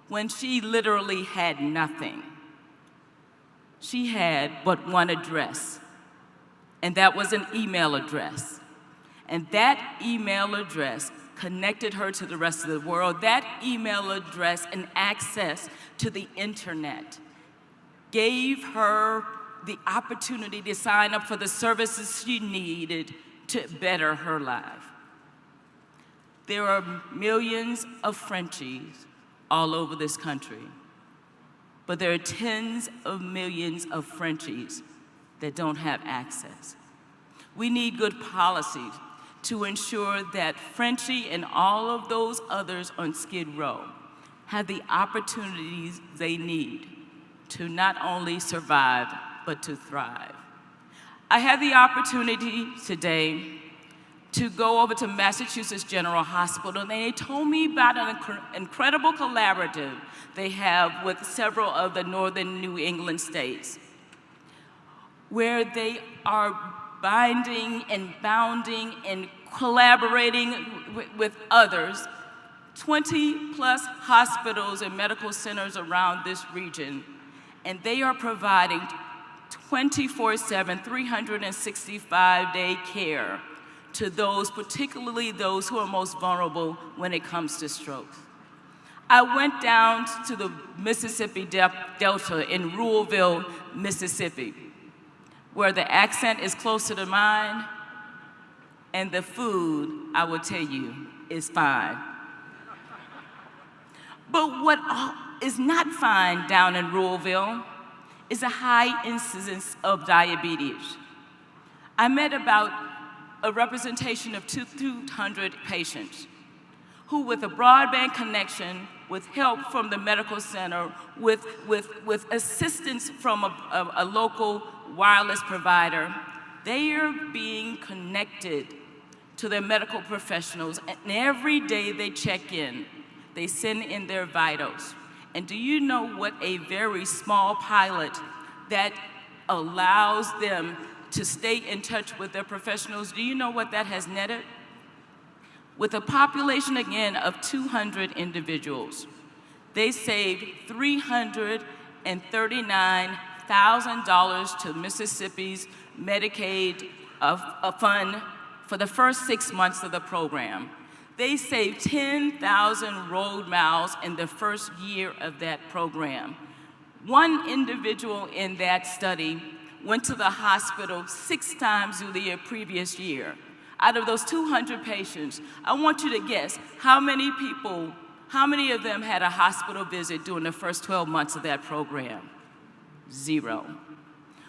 when she literally had nothing, she had but one address, and that was an email address. And that email address connected her to the rest of the world. That email address and access to the internet gave her the opportunity to sign up for the services she needed to better her life. There are millions of Frenchies all over this country, but there are tens of millions of Frenchies that don't have access. We need good policies to ensure that Frenchie and all of those others on Skid Row have the opportunities they need to not only survive, but to thrive. I had the opportunity today to go over to Massachusetts General Hospital, and they told me about an incredible collaborative they have with several of the northern New England states, where they are binding and bounding and collaborating with others, 20+ hospitals and medical centers around this region, and they are providing 24/7, 365-day care to those, particularly those who are most vulnerable when it comes to stroke. I went down to the Mississippi Delta in Ruleville, Mississippi, where the accent is closer to mine, and the food, I will tell you, is fine. But what is not fine down in Ruleville is a high incidence of diabetes. I met about a representation of 200 patients who, with a broadband connection, with help from the medical center, with assistance from a local wireless provider, they are being connected to their medical professionals, and every day they check in, they send in their vitals. And do you know what a very small pilot that allows them to stay in touch with their professionals, do you know what that has netted? With a population, again, of 200 individuals, they saved $339,000 to Mississippi's Medicaid fund for the first 6 months of the program. They saved 10,000 road miles in the first year of that program. One individual in that study went to the hospital 6 times through the previous year. Out of those 200 patients, I want you to guess how many of them had a hospital visit during the first 12 months of that program? 0.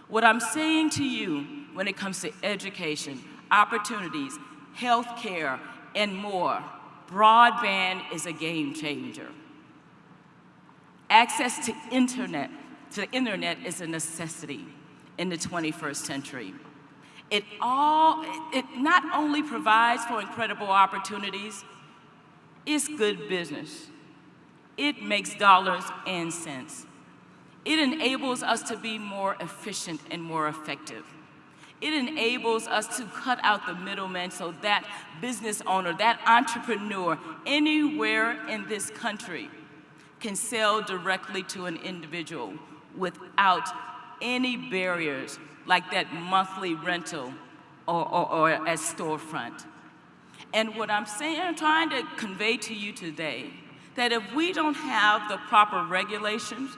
What I'm saying to you when it comes to education, opportunities, health care, and more, broadband is a game changer. Access to the internet is a necessity in the 21st century. It not only provides for incredible opportunities, it's good business. It makes dollars and cents. It enables us to be more efficient and more effective. It enables us to cut out the middleman so that business owner, that entrepreneur, anywhere in this country can sell directly to an individual without any barriers like that monthly rental or a storefront. And what I'm trying to convey to you today, that if we don't have the proper regulations,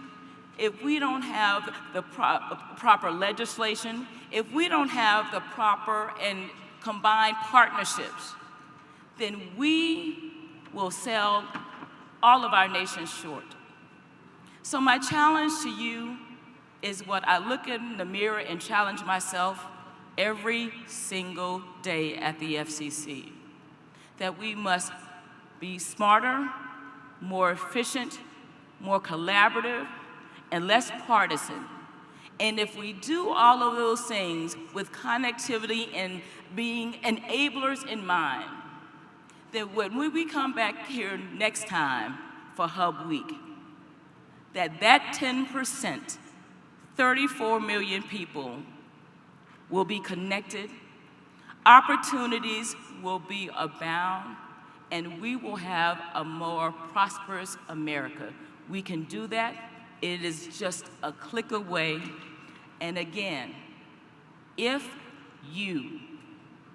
if we don't have the proper legislation, if we don't have the proper and combined partnerships, then we will sell all of our nation short. So my challenge to you is what I look in the mirror and challenge myself every single day at the FCC, that we must be smarter, more efficient, more collaborative, and less partisan. And if we do all of those things with connectivity and being enablers in mind, then when we come back here next time for Hub Week, that 10%, 34 million people will be connected, opportunities will be abound, and we will have a more prosperous America. We can do that. It is just a click away. And again, if you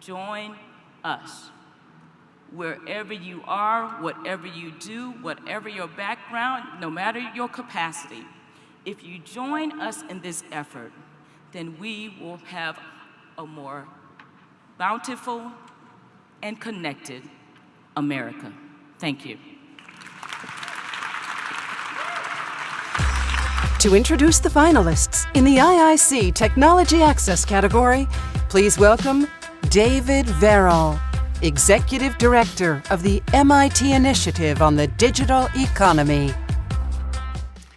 join us, wherever you are, whatever you do, whatever your background, no matter your capacity, if you join us in this effort, then we will have a more bountiful and connected America. Thank you. To introduce the finalists in the IIC Technology Access category, please welcome David Verill, Executive Director of the MIT Initiative on the Digital Economy.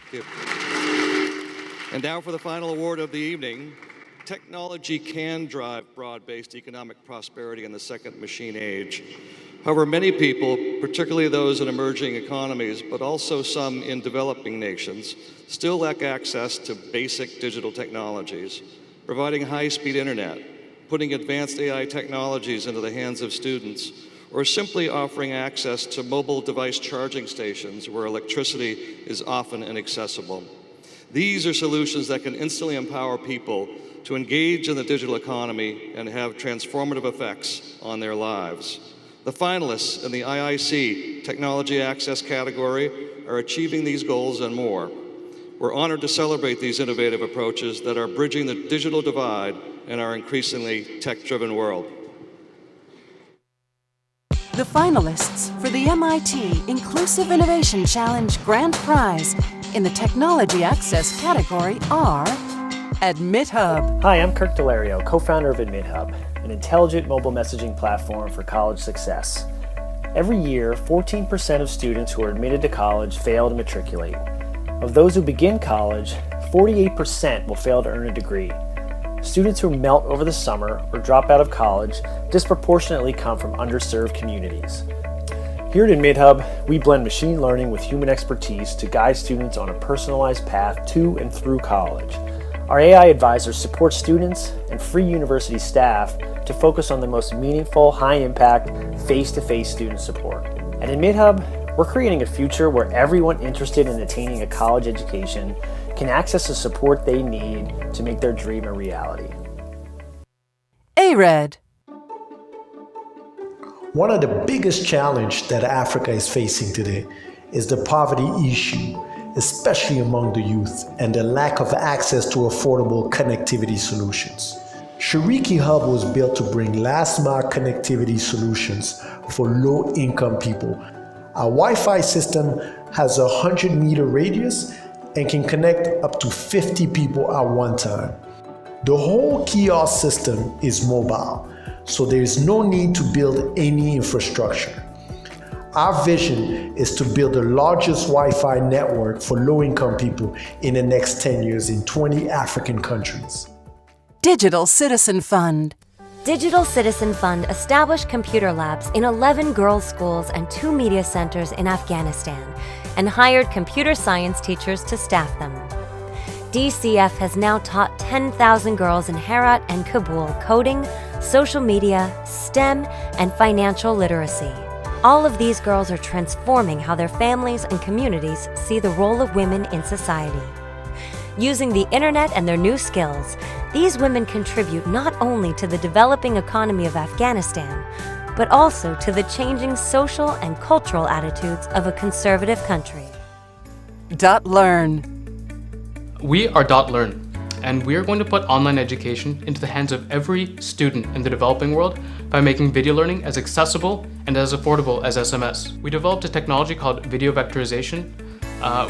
Thank you. And now for the final award of the evening. Technology can drive broad-based economic prosperity in the second machine age. However, many people, particularly those in emerging economies, but also some in developing nations, still lack access to basic digital technologies. Providing high-speed internet, putting advanced AI technologies into the hands of students, or simply offering access to mobile device charging stations where electricity is often inaccessible. These are solutions that can instantly empower people to engage in the digital economy and have transformative effects on their lives. The finalists in the IIC Technology Access category are achieving these goals and more. We're honored to celebrate these innovative approaches that are bridging the digital divide in our increasingly tech-driven world. The finalists for the MIT Inclusive Innovation Challenge Grand Prize in the Technology Access category are AdmitHub. Hi, I'm Kirk Delario, co-founder of AdmitHub. an intelligent mobile messaging platform for college success. Every year, 14% of students who are admitted to college fail to matriculate. Of those who begin college, 48% will fail to earn a degree. Students who melt over the summer or drop out of college disproportionately come from underserved communities. Here at MidHub, we blend machine learning with human expertise to guide students on a personalized path to and through college. Our AI advisors support students and free university staff to focus on the most meaningful, high-impact, face-to-face student support. And at MidHub, we're creating a future where everyone interested in attaining a college education can access the support they need to make their dream a reality. ARED. One of the biggest challenges that Africa is facing today is the poverty issue, especially among the youth, and the lack of access to affordable connectivity solutions. Shariki Hub was built to bring last-mile connectivity solutions for low-income people. Our Wi-Fi system has a 100-meter radius and can connect up to 50 people at one time. The whole kiosk system is mobile, so there is no need to build any infrastructure. Our vision is to build the largest Wi-Fi network for low-income people in the next 10 years in 20 African countries. Digital Citizen Fund. Digital Citizen Fund established computer labs in 11 girls' schools and 2 media centers in Afghanistan and hired computer science teachers to staff them. DCF has now taught 10,000 girls in Herat and Kabul coding, social media, STEM, and financial literacy. All of these girls are transforming how their families and communities see the role of women in society. Using the internet and their new skills, these women contribute not only to the developing economy of Afghanistan, but also to the changing social and cultural attitudes of a conservative country. .Learn. We are .Learn, and we are going to put online education into the hands of every student in the developing world by making video learning as accessible and as affordable as SMS. We developed a technology called video vectorization,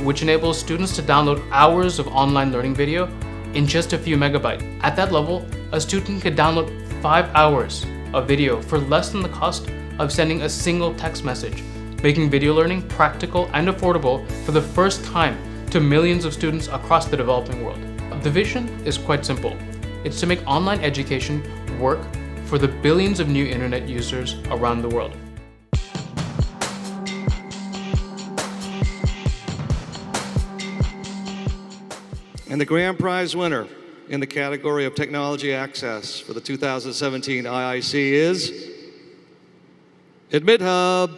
which enables students to download hours of online learning video in just a few megabytes. At that level, a student could download 5 hours of video for less than the cost of sending a single text message, making video learning practical and affordable for the first time to millions of students across the developing world. The vision is quite simple. It's to make online education work for the billions of new internet users around the world. And the grand prize winner in the category of technology access for the 2017 IIC is MidHub.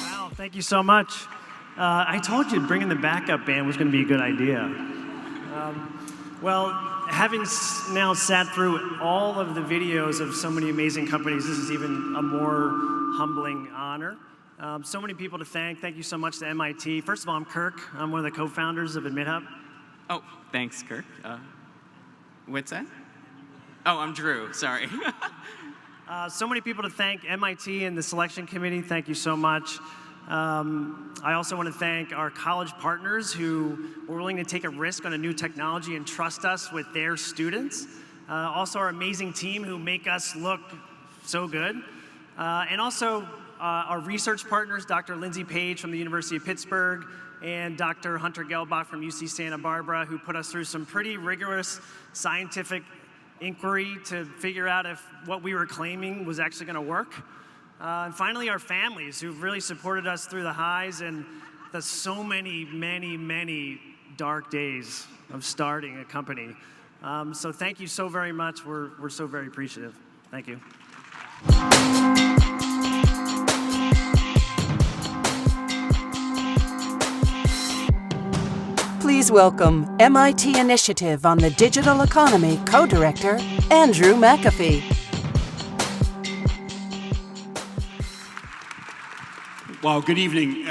Wow, thank you so much. I told you bringing the backup band was going to be a good idea. Well, having now sat through all of the videos of so many amazing companies, this is even a more humbling honor. So many people to thank. Thank you so much to MIT. First of all, I'm Kirk. I'm one of the co-founders of MidHub. Oh, thanks, Kirk. What's that? Oh, I'm Drew. Sorry. So many people to thank. MIT and the selection committee, thank you so much. I also want to thank our college partners who were willing to take a risk on a new technology and trust us with their students. Also our amazing team who make us look so good. And also our research partners, Dr. Lindsay Page from the University of Pittsburgh and Dr. Hunter Gelbach from UC Santa Barbara, who put us through some pretty rigorous scientific inquiry to figure out if what we were claiming was actually going to work. And finally, our families who've really supported us through the highs and the so many, many dark days of starting a company. So thank you so very much. We're so very appreciative. Thank you. Please welcome MIT Initiative on the Digital Economy Co-Director, Andrew McAfee. Well, good evening,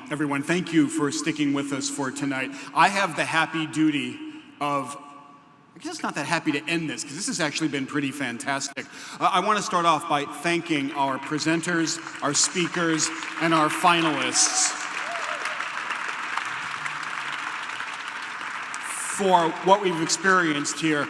everyone. Thank you for sticking with us for tonight. I have the happy duty of I'm just not that happy to end this because this has actually been pretty fantastic. I want to start off by thanking our presenters, our speakers, and our finalists for what we've experienced here.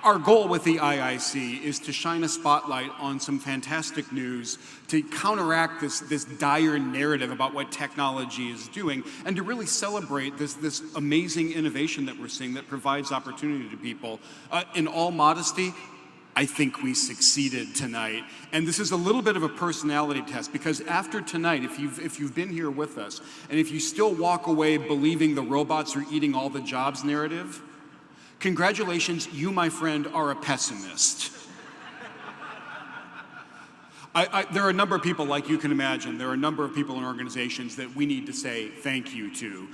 Our goal with the IIC is to shine a spotlight on some fantastic news, to counteract this dire narrative about what technology is doing, and to really celebrate this amazing innovation that we're seeing that provides opportunity to people. In all modesty, I think we succeeded tonight. And this is a little bit of a personality test, because after tonight, if you've been here with us, and if you still walk away believing the robots are eating all the jobs narrative, congratulations, you, my friend, are a pessimist. There are a number of people, like you can imagine, there are a number of people and organizations that we need to say thank you to.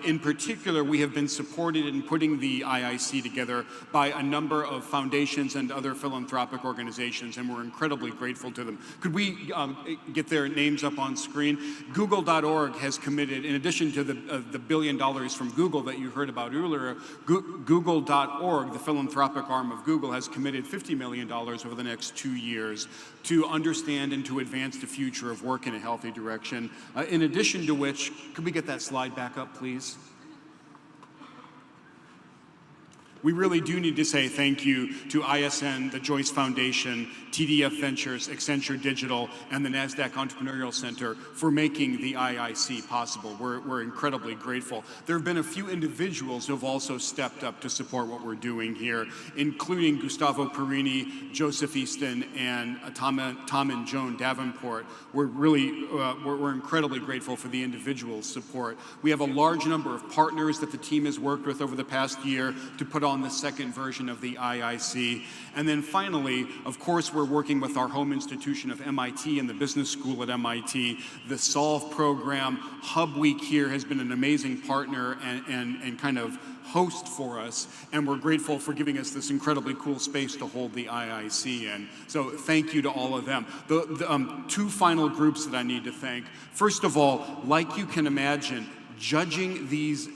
In particular, we have been supported in putting the IIC together by a number of foundations and other philanthropic organizations, and we're incredibly grateful to them. Could we get their names up on screen? Google.org has committed, in addition to the $1 billion from Google that you heard about earlier, Google.org, the philanthropic arm of Google, has committed $50 million over the next 2 years to understand and to advance the future of work in a healthy direction. In addition to which, could we get that slide back up, please? We really do need to say thank you to ISN, the Joyce Foundation, TDF Ventures, Accenture Digital, and the NASDAQ Entrepreneurial Center for making the IIC possible. We're incredibly grateful. There have been a few individuals who have also stepped up to support what we're doing here, including Gustavo Perini, Joseph Easton, and Tom and Joan Davenport. We're incredibly grateful for the individual support. We have a large number of partners that the team has worked with over the past year to put on the second version of the IIC. And then finally, of course, we're working with our home institution of MIT and the business school at MIT. The Solve program, Hub Week here has been an amazing partner and kind of host for us, and we're grateful for giving us this incredibly cool space to hold the IIC in. So thank you to all of them. The two final groups that I need to thank. First of all, like you can imagine, judging these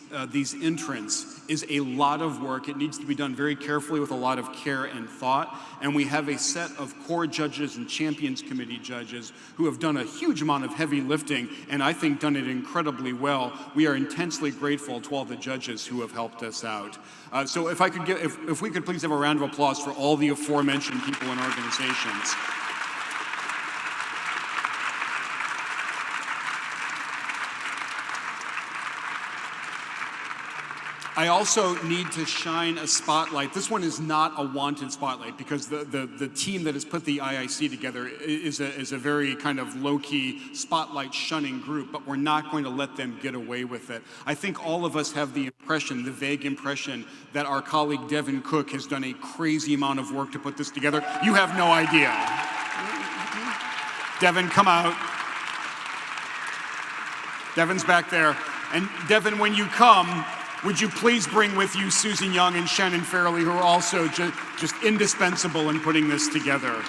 entrants is a lot of work. It needs to be done very carefully with a lot of care and thought. And we have a set of core judges and Champions Committee judges who have done a huge amount of heavy lifting, and I think done it incredibly well. We are intensely grateful to all the judges who have helped us out. So if we could please have a round of applause for all the aforementioned people and organizations. I also need to shine a spotlight. This one is not a wanted spotlight because the team that has put the IIC together is a very kind of low-key spotlight shunning group, but we're not going to let them get away with it. I think all of us have the impression, the vague impression, that our colleague Devin Cook has done a crazy amount of work to put this together. You have no idea. Devin, come out. Devin's back there. And Devin, when you come, would you please bring with you Susan Young and Shannon Farrelly, who are also just indispensable in putting this together.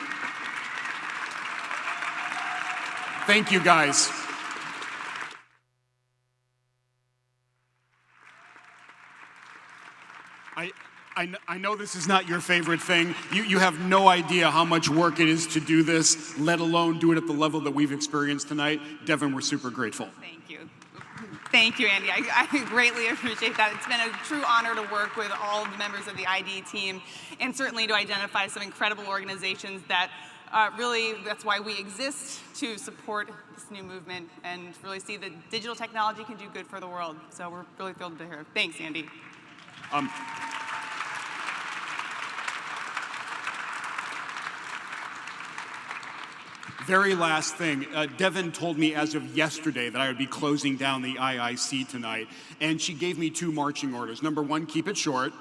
Thank you, guys. I know this is not your favorite thing. You have no idea how much work it is to do this, let alone do it at the level that we've experienced tonight. Devin, we're super grateful. Thank you. Thank you, Andy. I greatly appreciate that. It's been a true honor to work with all of the members of the IDE team, and certainly to identify some incredible organizations that really, that's why we exist, to support this new movement and really see that digital technology can do good for the world. So we're really thrilled to hear. Thanks, Andy. Very last thing, Devin told me as of yesterday that I would be closing down the IIC tonight, and she gave me 2 marching orders. Number 1, keep it short.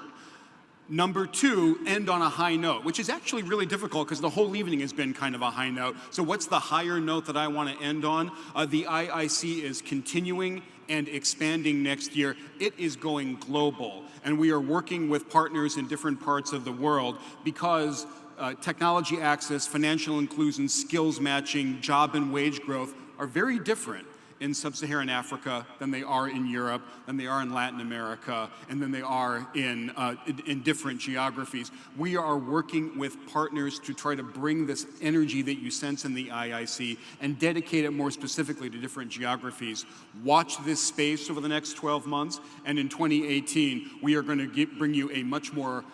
Number 2, end on a high note, which is actually really difficult because the whole evening has been kind of a high note. So what's the higher note that I want to end on? The IIC is continuing and expanding next year. It is going global, and we are working with partners in different parts of the world because technology access, financial inclusion, skills matching, job and wage growth are very different in sub-Saharan Africa than they are in Europe, than they are in Latin America, and than they are in different geographies. We are working with partners to try to bring this energy that you sense in the IIC and dedicate it more specifically to different geographies. Watch this space over the next 12 months, and in 2018, we are going to bring you a much more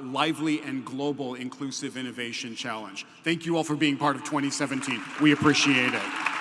lively and global inclusive innovation challenge. Thank you all for being part of 2017. We appreciate it.